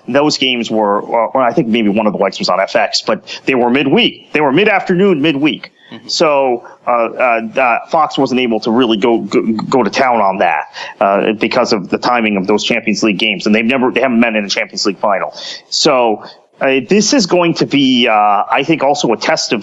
those games were, I think maybe one of the legs was on FX, but they were midweek. They were mid-afternoon, midweek. Mm-hmm. So Fox wasn't able to really go to town on that because of the timing of those Champions League games, and they haven't met in a Champions League final. So this is going to be, I think, also a test of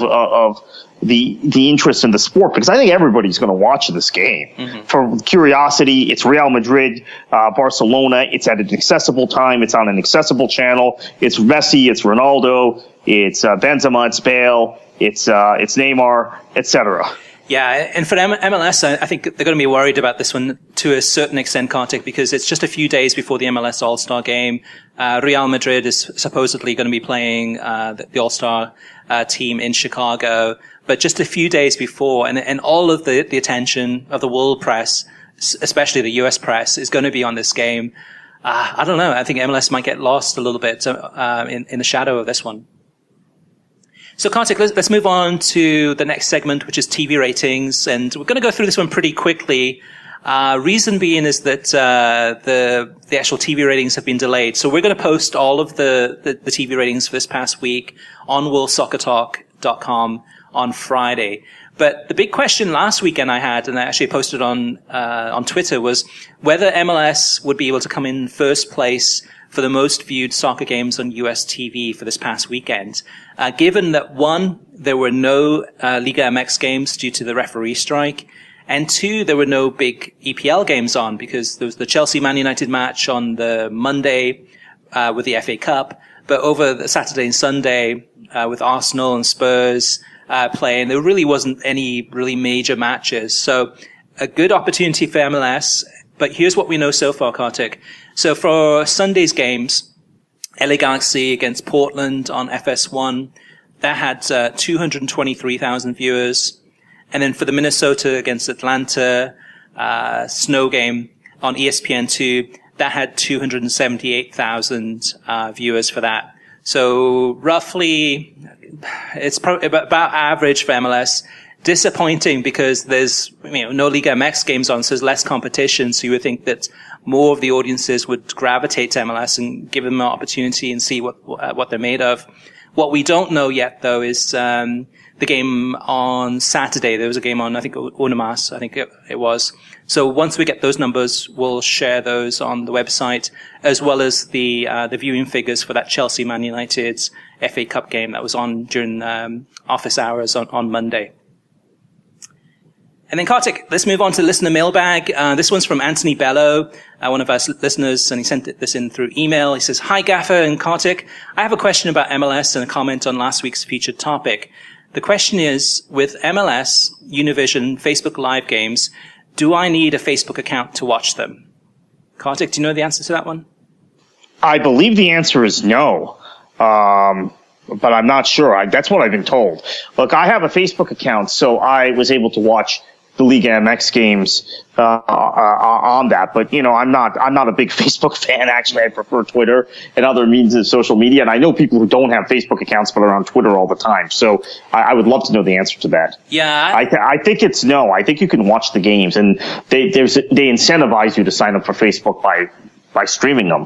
the interest in the sport, because I think everybody's going to watch this game. Mm-hmm. For curiosity. It's Real Madrid, Barcelona. It's at an accessible time. It's on an accessible channel. It's Messi. It's Ronaldo. It's Benzema. It's Bale. It's Neymar, etc. Yeah, and for MLS, I think they're going to be worried about this one to a certain extent, Kartik, because it's just a few days before the MLS All-Star game. Real Madrid is supposedly going to be playing the All-Star team in Chicago, but just a few days before, and all of the attention of the world press, especially the US press, is going to be on this game. I don't know. I think MLS might get lost a little bit in the shadow of this one. So, Kartik, let's move on to the next segment, which is TV ratings, and we're going to go through this one pretty quickly. Reason being is that the actual TV ratings have been delayed. So we're going to post all of the TV ratings for this past week on worldsoccertalk.com on Friday. But the big question last weekend I had, and I actually posted on Twitter, was whether MLS would be able to come in first place for the most viewed soccer games on US TV for this past weekend. Given that, one, there were no Liga MX games due to the referee strike, and two, there were no big EPL games on because there was the Chelsea-Man United match on the Monday with the FA Cup, but over the Saturday and Sunday with Arsenal and Spurs playing, there really wasn't any really major matches. So a good opportunity for MLS, but here's what we know so far, Kartik. So for Sunday's games, LA Galaxy against Portland on FS1, that had 223,000 viewers. And then for the Minnesota against Atlanta snow game on ESPN2, that had 278,000 viewers for that. So roughly, it's probably about average for MLS. Disappointing because there's no Liga MX games on, so there's less competition. So you would think that more of the audiences would gravitate to MLS and give them an opportunity and see what they're made of. What we don't know yet, though, is the game on Saturday. There was a game on, I think, Unimas, I think it was. So once we get those numbers, we'll share those on the website, as well as the viewing figures for that Chelsea-Man United FA Cup game that was on during office hours on Monday. And then, Kartik, let's move on to listener mailbag. This one's from Anthony Bello, one of our listeners, and he sent this in through email. He says, "Hi, Gaffer and Kartik. I have a question about MLS and a comment on last week's featured topic. The question is, with MLS, Univision, Facebook Live games, do I need a Facebook account to watch them?" Kartik, do you know the answer to that one? I believe the answer is no. but I'm not sure. That's what I've been told. Look, I have a Facebook account, so I was able to watch the Liga MX games on that. But I'm not a big Facebook fan. Actually, I prefer Twitter and other means of social media. And I know people who don't have Facebook accounts but are on Twitter all the time. So I would love to know the answer to that. Yeah, I think it's no. I think you can watch the games, and they incentivize you to sign up for Facebook by streaming them.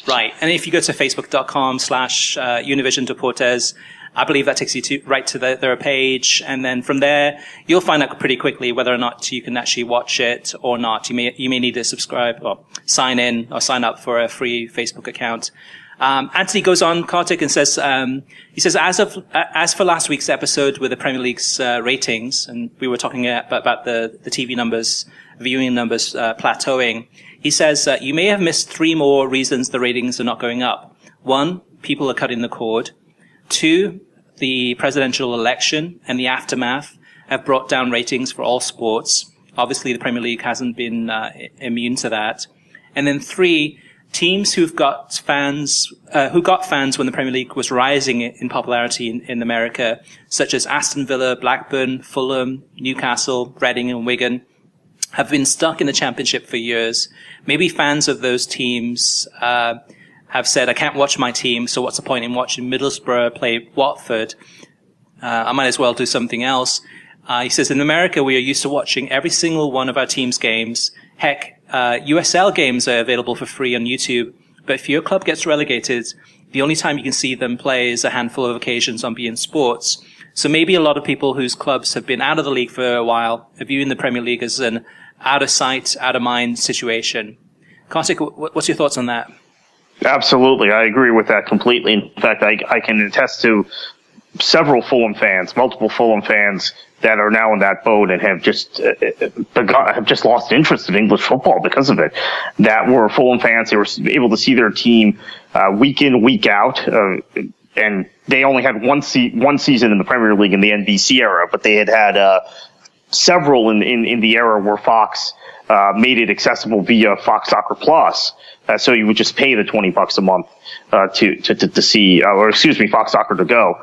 Right. And if you go to facebook.com/Univision Deportes, I believe that takes you right to their page. And then from there, you'll find out pretty quickly whether or not you can actually watch it or not. You may need to subscribe or sign in or sign up for a free Facebook account. Anthony goes on, Kartik, and says, he says, as for last week's episode with the Premier League's ratings, and we were talking about the TV numbers, viewing numbers plateauing, he says, you may have missed 3 more reasons the ratings are not going up. 1, people are cutting the cord. 2, the presidential election and the aftermath have brought down ratings for all sports. Obviously, the Premier League hasn't been immune to that. And then 3, teams who got fans when the Premier League was rising in popularity in America, such as Aston Villa, Blackburn, Fulham, Newcastle, Reading, and Wigan, have been stuck in the Championship for years. Maybe fans of those teams have said, I can't watch my team, so what's the point in watching Middlesbrough play Watford? I might as well do something else. He says, in America, we are used to watching every single one of our team's games. Heck, USL games are available for free on YouTube. But if your club gets relegated, the only time you can see them play is a handful of occasions on beIN Sports. So maybe a lot of people whose clubs have been out of the league for a while are viewing the Premier League as an out of sight, out of mind situation. Kartik, what's your thoughts on that? Absolutely. I agree with that completely. In fact, I can attest to several multiple Fulham fans that are now in that boat and have just lost interest in English football because of it. That were Fulham fans. They were able to see their team week in, week out, and they only had one season in the Premier League in the NBC era, but they had several in the era where Fox made it accessible via Fox Soccer Plus. So you would just pay the $20 a month to see, Fox Soccer to go.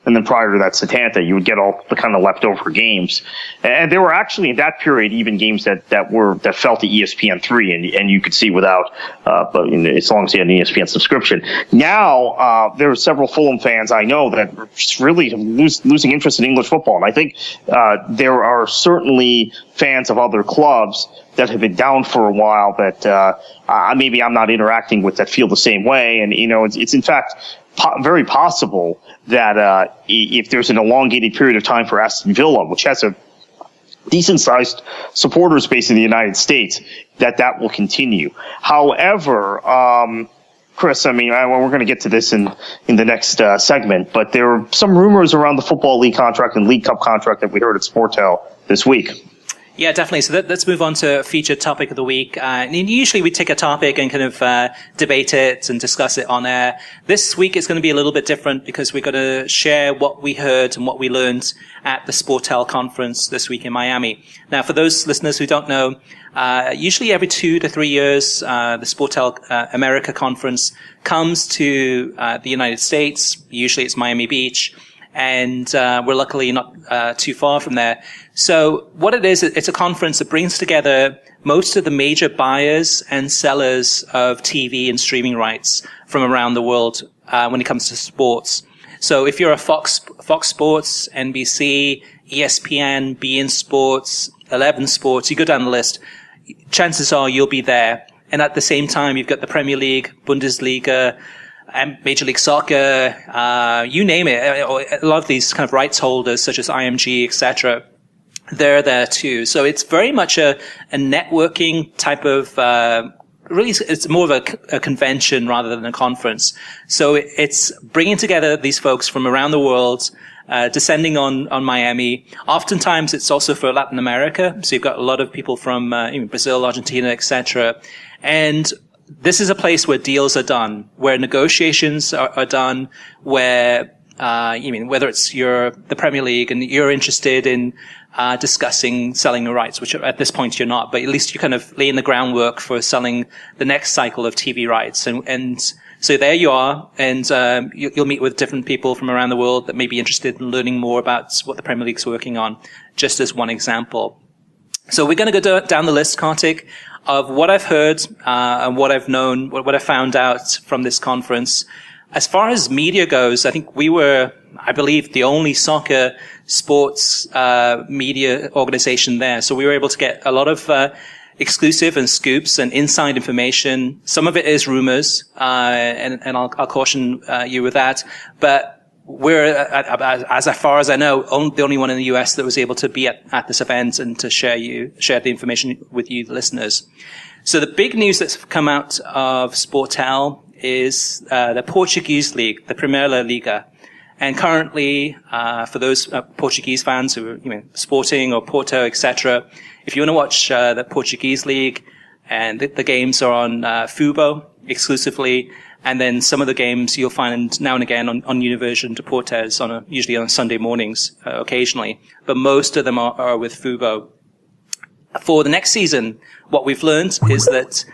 And then prior to that, Setanta, you would get all the kind of leftover games. And there were actually in that period even games that fell to ESPN3 and you could see without, but as long as you had an ESPN subscription. Now, there are several Fulham fans I know that are really losing interest in English football. And I think, there are certainly fans of other clubs that have been down for a while that, maybe I'm not interacting with that feel the same way. And, it's in fact, very possible that if there's an elongated period of time for Aston Villa, which has a decent-sized supporters base in the United States, that will continue. However, Chris, we're going to get to this in the next segment, but there are some rumors around the Football League contract and League Cup contract that we heard at Sportel this week. Yeah, definitely. So let's move on to featured topic of the week. And usually we take a topic and kind of debate it and discuss it on air. This week it's going to be a little bit different because we're going to share what we heard and what we learned at the Sportel conference this week in Miami. Now, for those listeners who don't know, usually every 2 to 3 years, the Sportel America conference comes to the United States. Usually it's Miami Beach. And we're luckily not too far from there. So what it is, it's a conference that brings together most of the major buyers and sellers of TV and streaming rights from around the world when it comes to sports. So if you're a Fox Sports, NBC, ESPN, beIN Sports, 11 Sports, you go down the list, chances are you'll be there. And at the same time, you've got the Premier League, Bundesliga, and Major League Soccer, you name it. A lot of these kind of rights holders, such as IMG, etc., they're there too. So it's very much a networking type of, really, it's more of a convention rather than a conference. So it's bringing together these folks from around the world, descending on Miami. Oftentimes it's also for Latin America. So you've got a lot of people from Brazil, Argentina, etc. And this is a place where deals are done, where negotiations are done, where, whether it's the Premier League and you're interested in, discussing selling your rights, which at this point you're not, but at least you're kind of laying the groundwork for selling the next cycle of TV rights. And So there you are, and you'll meet with different people from around the world that may be interested in learning more about what the Premier League's working on, just as one example. So we're going to go down the list, Kartik, of what I've heard and what I've known, what I found out from this conference. As far as media goes, I think we were, I believe, the only soccer sports media organization there. So we were able to get a lot of exclusive and scoops and inside information. Some of it is rumors, and I'll caution you with that. But we're, as far as I know, the only one in the US that was able to be at this event and to share the information with you, the listeners. So the big news that's come out of Sportel is the Portuguese league, the Primeira Liga. And currently, for those Portuguese fans who are, Sporting or Porto, etc., if you want to watch the Portuguese league, and the games are on Fubo exclusively, and then some of the games you'll find now and again on Univision Deportes usually on Sunday mornings, occasionally, but most of them are with Fubo. For the next season, what we've learned is that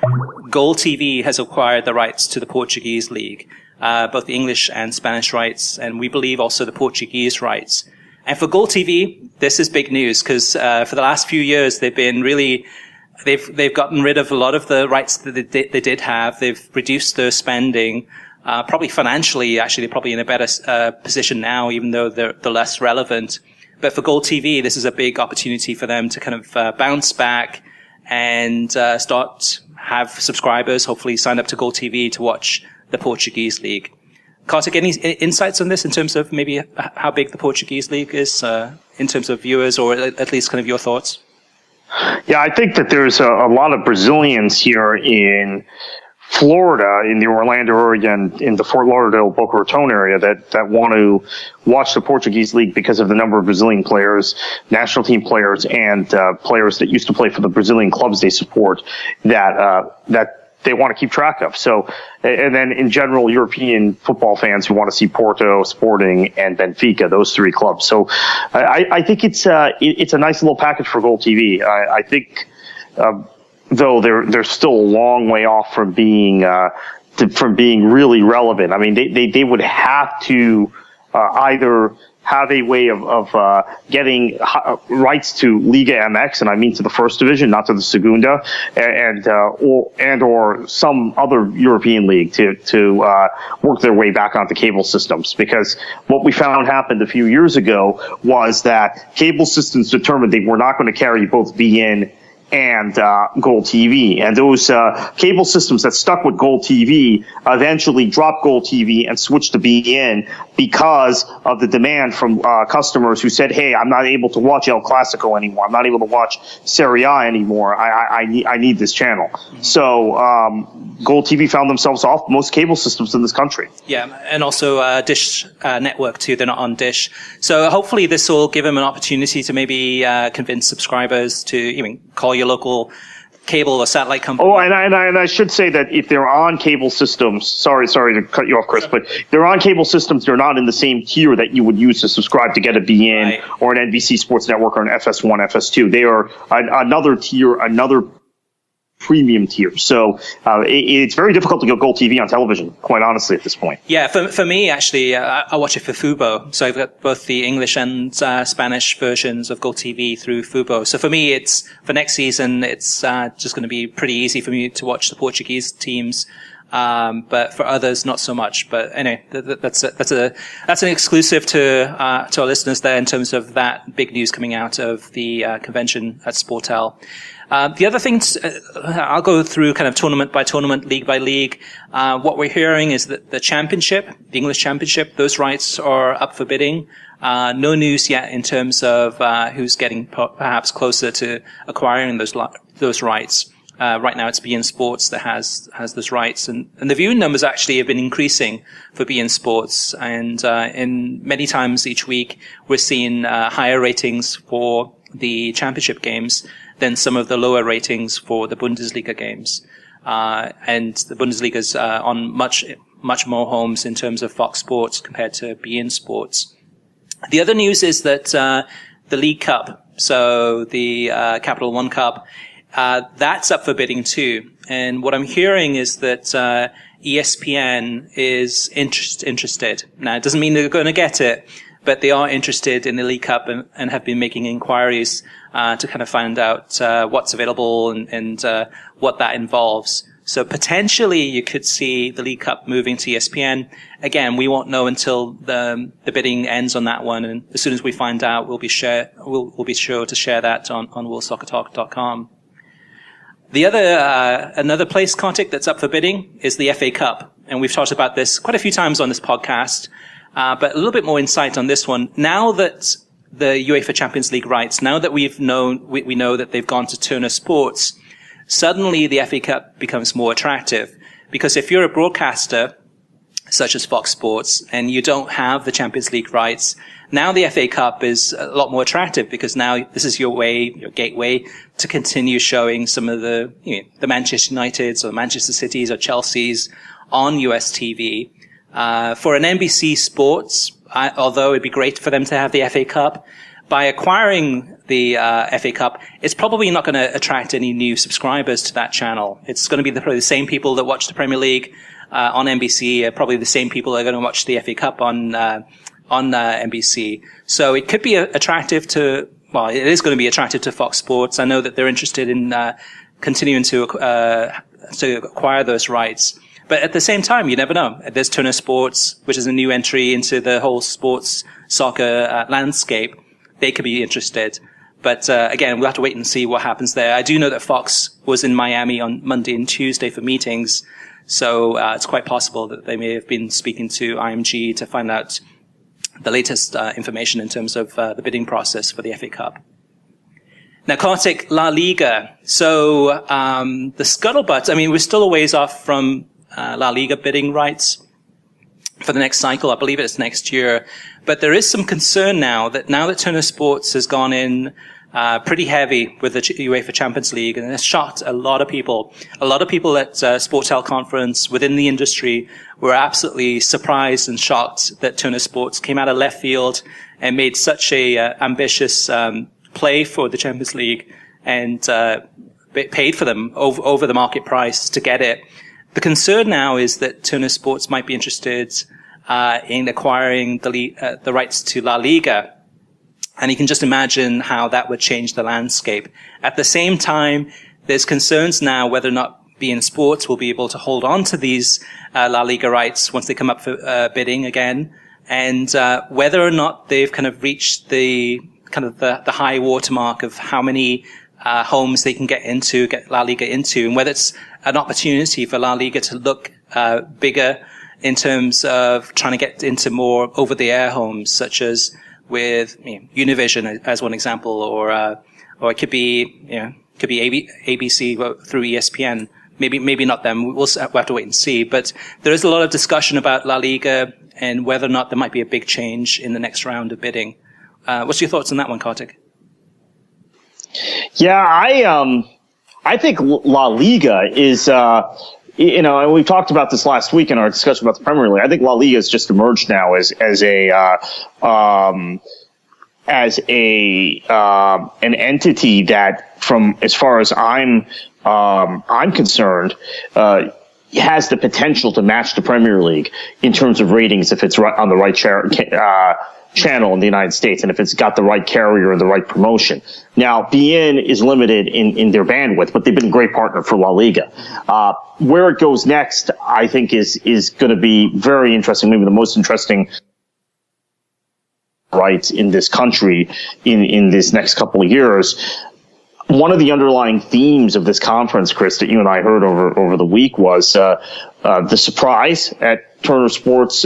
Goal TV has acquired the rights to the Portuguese league, both the English and Spanish rights, and we believe also the Portuguese rights. And for Goal TV, this is big news because for the last few years they've been really they've gotten rid of a lot of the rights that they did have. They've reduced their spending, probably financially. Actually, they're probably in a better position now, even though they're less relevant. But for Goal TV, this is a big opportunity for them to kind of bounce back and have subscribers hopefully sign up to Goal TV to watch the Portuguese league. Kartik, any insights on this in terms of maybe how big the Portuguese league is in terms of viewers, or at least kind of your thoughts? Yeah, I think that there's a lot of Brazilians here in Florida, in the Orlando area, and in the Fort Lauderdale, Boca Raton area that want to watch the Portuguese league because of the number of Brazilian players, national team players, and players that used to play for the Brazilian clubs they support that they want to keep track of. So, and then in general, European football fans who want to see Porto, Sporting, and Benfica, those three clubs. So I think it's a nice little package for Goal TV. I think, though they're still a long way off from being really relevant. I mean, they would have to either have a way of getting rights to Liga MX, and I mean to the first division, not to the Segunda, or some other European league to work their way back onto cable systems. Because what we found happened a few years ago was that cable systems determined they were not going to carry both BN and Goal TV. And those cable systems that stuck with Goal TV eventually dropped Goal TV and switched to BN because of the demand from customers who said, hey, I'm not able to watch El Clasico anymore. I'm not able to watch Serie A anymore. I need this channel. Mm-hmm. So Goal TV found themselves off most cable systems in this country. Yeah, and also Dish Network too. They're not on Dish. So hopefully this will give them an opportunity to maybe convince subscribers to call your local cable or satellite company. Oh, and I should say that if they're on cable systems, sorry to cut you off, Chris, but they're on cable systems, they're not in the same tier that you would use to subscribe to get a BN or an NBC Sports Network or an FS1, FS2. They are another tier, another premium tier. So it's very difficult to get Goal TV on television, quite honestly, at this point. Yeah, for me, actually, I watch it for Fubo. So I've got both the English and Spanish versions of Goal TV through Fubo. So for me, for next season, it's just going to be pretty easy for me to watch the Portuguese teams. But for others, not so much. But anyway, that's an exclusive to our listeners there in terms of that big news coming out of the convention at Sportel. The other things, I'll go through kind of tournament by tournament, league by league. What we're hearing is that the championship, the English championship, those rights are up for bidding. No news yet in terms of who's getting perhaps closer to acquiring those rights. Right now it's beIN Sports that has those rights, and the viewing numbers actually have been increasing for beIN Sports, and in many times each week we're seeing higher ratings for the championship games than some of the lower ratings for the Bundesliga games. And the Bundesliga's on much more homes in terms of Fox Sports compared to beIN Sports. The other news is that the League Cup, so the Capital One Cup, that's up for bidding too. And what I'm hearing is that ESPN is interested. Now, it doesn't mean they're going to get it, but they are interested in the League Cup and have been making inquiries to kind of find out what's available and what that involves. So potentially you could see the League Cup moving to ESPN. Again, we won't know until the bidding ends on that one, and as soon as we find out, we'll be sure to share that on worldsoccertalk.com. The another place, Kartik, that's up for bidding is the FA Cup, and we've talked about this quite a few times on this podcast. But a little bit more insight on this one. Now that the UEFA Champions League rights, now that we know that they've gone to Turner Sports, suddenly the FA Cup becomes more attractive. Because if you're a broadcaster, such as Fox Sports, and you don't have the Champions League rights, now the FA Cup is a lot more attractive because now this is your gateway to continue showing some of the Manchester Uniteds or the Manchester Cities or Chelseas on US TV. For an NBC Sports, although it'd be great for them to have the FA Cup, by acquiring the FA Cup, it's probably not going to attract any new subscribers to that channel. It's going to be probably the same people that watch the Premier League on NBC, probably the same people that are going to watch the FA Cup on NBC. So it could be attractive to, well, it is going to be attractive to Fox Sports. I know that they're interested in continuing to acquire those rights. But at the same time, you never know. There's Turner Sports, which is a new entry into the whole sports soccer landscape. They could be interested. But again, we'll have to wait and see what happens there. I do know that Fox was in Miami on Monday and Tuesday for meetings. So it's quite possible that they may have been speaking to IMG to find out the latest information in terms of the bidding process for the FA Cup. Now, Kartik, La Liga. So the scuttlebutt, I mean, we're still a ways off from La Liga bidding rights for the next cycle. I believe it's next year. But there is some concern now that Turner Sports has gone in pretty heavy with the UEFA Champions League, and it's shocked a lot of people. A lot of people at Sportel conference within the industry were absolutely surprised and shocked that Turner Sports came out of left field and made such a ambitious play for the Champions League and paid for them over the market price to get it. The concern now is that Turner Sports might be interested in acquiring the rights to La Liga. And you can just imagine how that would change the landscape. At the same time, there's concerns now whether or not beIN Sports will be able to hold on to these La Liga rights once they come up for bidding again, and whether or not they've kind of reached the high watermark of how many homes they can get La Liga into, and whether it's an opportunity for La Liga to look bigger in terms of trying to get into more over-the-air homes, such as with Univision as one example, or it could be ABC through ESPN. Maybe not them. We'll have to wait and see. But there is a lot of discussion about La Liga and whether or not there might be a big change in the next round of bidding. What's your thoughts on that one, Kartik? Yeah, I think La Liga is, and we talked about this last week in our discussion about the Premier League. I think La Liga has just emerged now as an entity that, from as far as I'm concerned, has the potential to match the Premier League in terms of ratings if it's on the right channel in the United States, and if it's got the right carrier and the right promotion. Now, beIN is limited in their bandwidth, but they've been a great partner for La Liga. Where it goes next, I think, is going to be very interesting, maybe the most interesting rights in this country in this next couple of years. One of the underlying themes of this conference, Chris, that you and I heard over the week was the surprise at Turner Sports,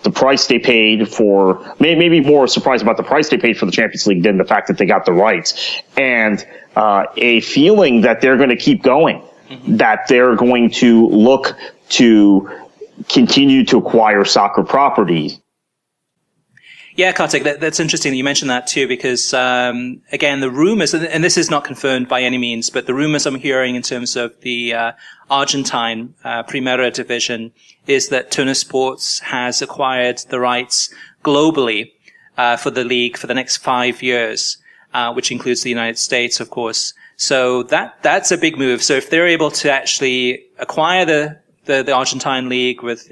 the price they paid for, maybe more surprised about the price they paid for the Champions League than the fact that they got the rights, and a feeling that they're going to keep going, that they're going to look to continue to acquire soccer properties. Yeah, Kartik, that's interesting that you mentioned that too, because, again, the rumors, and this is not confirmed by any means, but the rumors I'm hearing in terms of the Argentine Primera division is that Turner Sports has acquired the rights globally for the league for the next 5 years, which includes the United States, of course. So that's a big move. So if they're able to actually acquire the Argentine league with,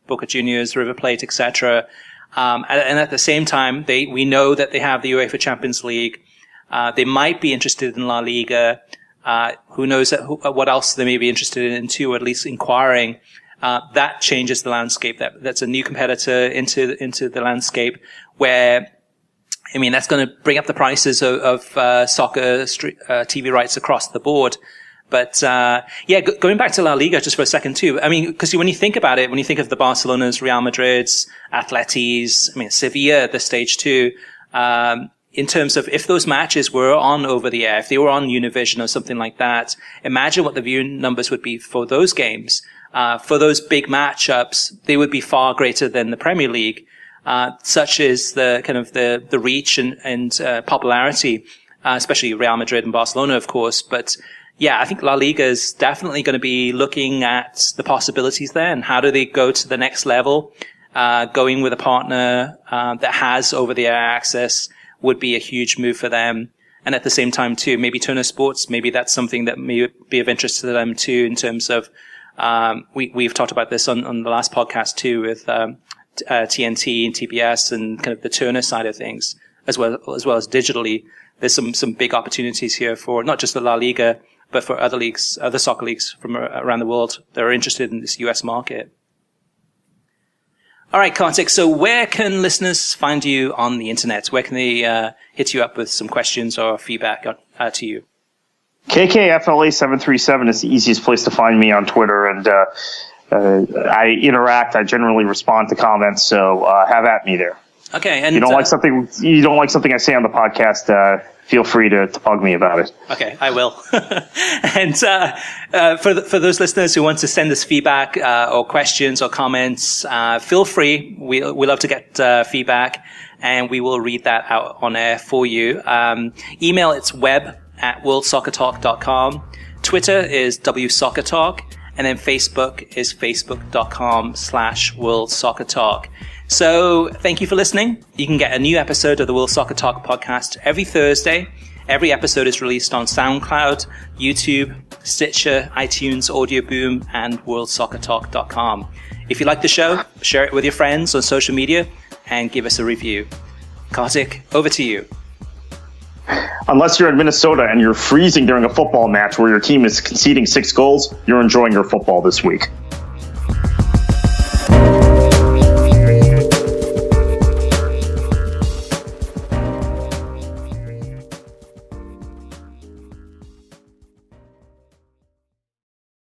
Boca Juniors, River Plate, etc. And at the same time, we know that they have the UEFA Champions League. They might be interested in La Liga. Who knows what else they may be interested in too, or at least inquiring. That changes the landscape. That's a new competitor into the landscape where, that's going to bring up the prices of soccer TV rights across the board. But, going back to La Liga just for a second too. Because when you think about it, when you think of the Barcelonas, Real Madrids, Atletis, Sevilla at this stage too, in terms of if those matches were on over the air, if they were on Univision or something like that, imagine what the viewing numbers would be for those games. For those big matchups, they would be far greater than the Premier League. Such is the kind of the reach and popularity, especially Real Madrid and Barcelona, of course. But I think La Liga is definitely going to be looking at the possibilities there and how do they go to the next level. Going with a partner that has over-the-air access would be a huge move for them. And at the same time too, maybe Turner Sports, maybe that's something that may be of interest to them too, in terms of, we've talked about this on the last podcast too, with, TNT and TBS and kind of the Turner side of things, as well as digitally. There's some big opportunities here for not just the La Liga, but for other leagues, other soccer leagues from around the world that are interested in this US market. All right, Kartik. So where can listeners find you on the internet? Where can they hit you up with some questions or feedback to you? KKFLA737 is the easiest place to find me on Twitter, and I interact. I generally respond to comments, so have at me there. Okay, and you don't like something I say on the podcast, feel free to bug me about it. Okay, I will. And for those listeners who want to send us feedback or questions or comments, feel free. We love to get feedback, and we will read that out on air for you. Email, it's web@worldsoccertalk.com. Twitter is WSoccerTalk, and then Facebook is facebook.com/worldsoccertalk. So thank you for listening. You can get a new episode of the World Soccer Talk podcast every Thursday. Every episode is released on SoundCloud, YouTube, Stitcher, iTunes, Audio Boom, and worldsoccertalk.com. If you like the show, share it with your friends on social media and give us a review. Kartik, over to you. Unless you're in Minnesota and you're freezing during a football match where your team is conceding 6 goals, you're enjoying your football this week.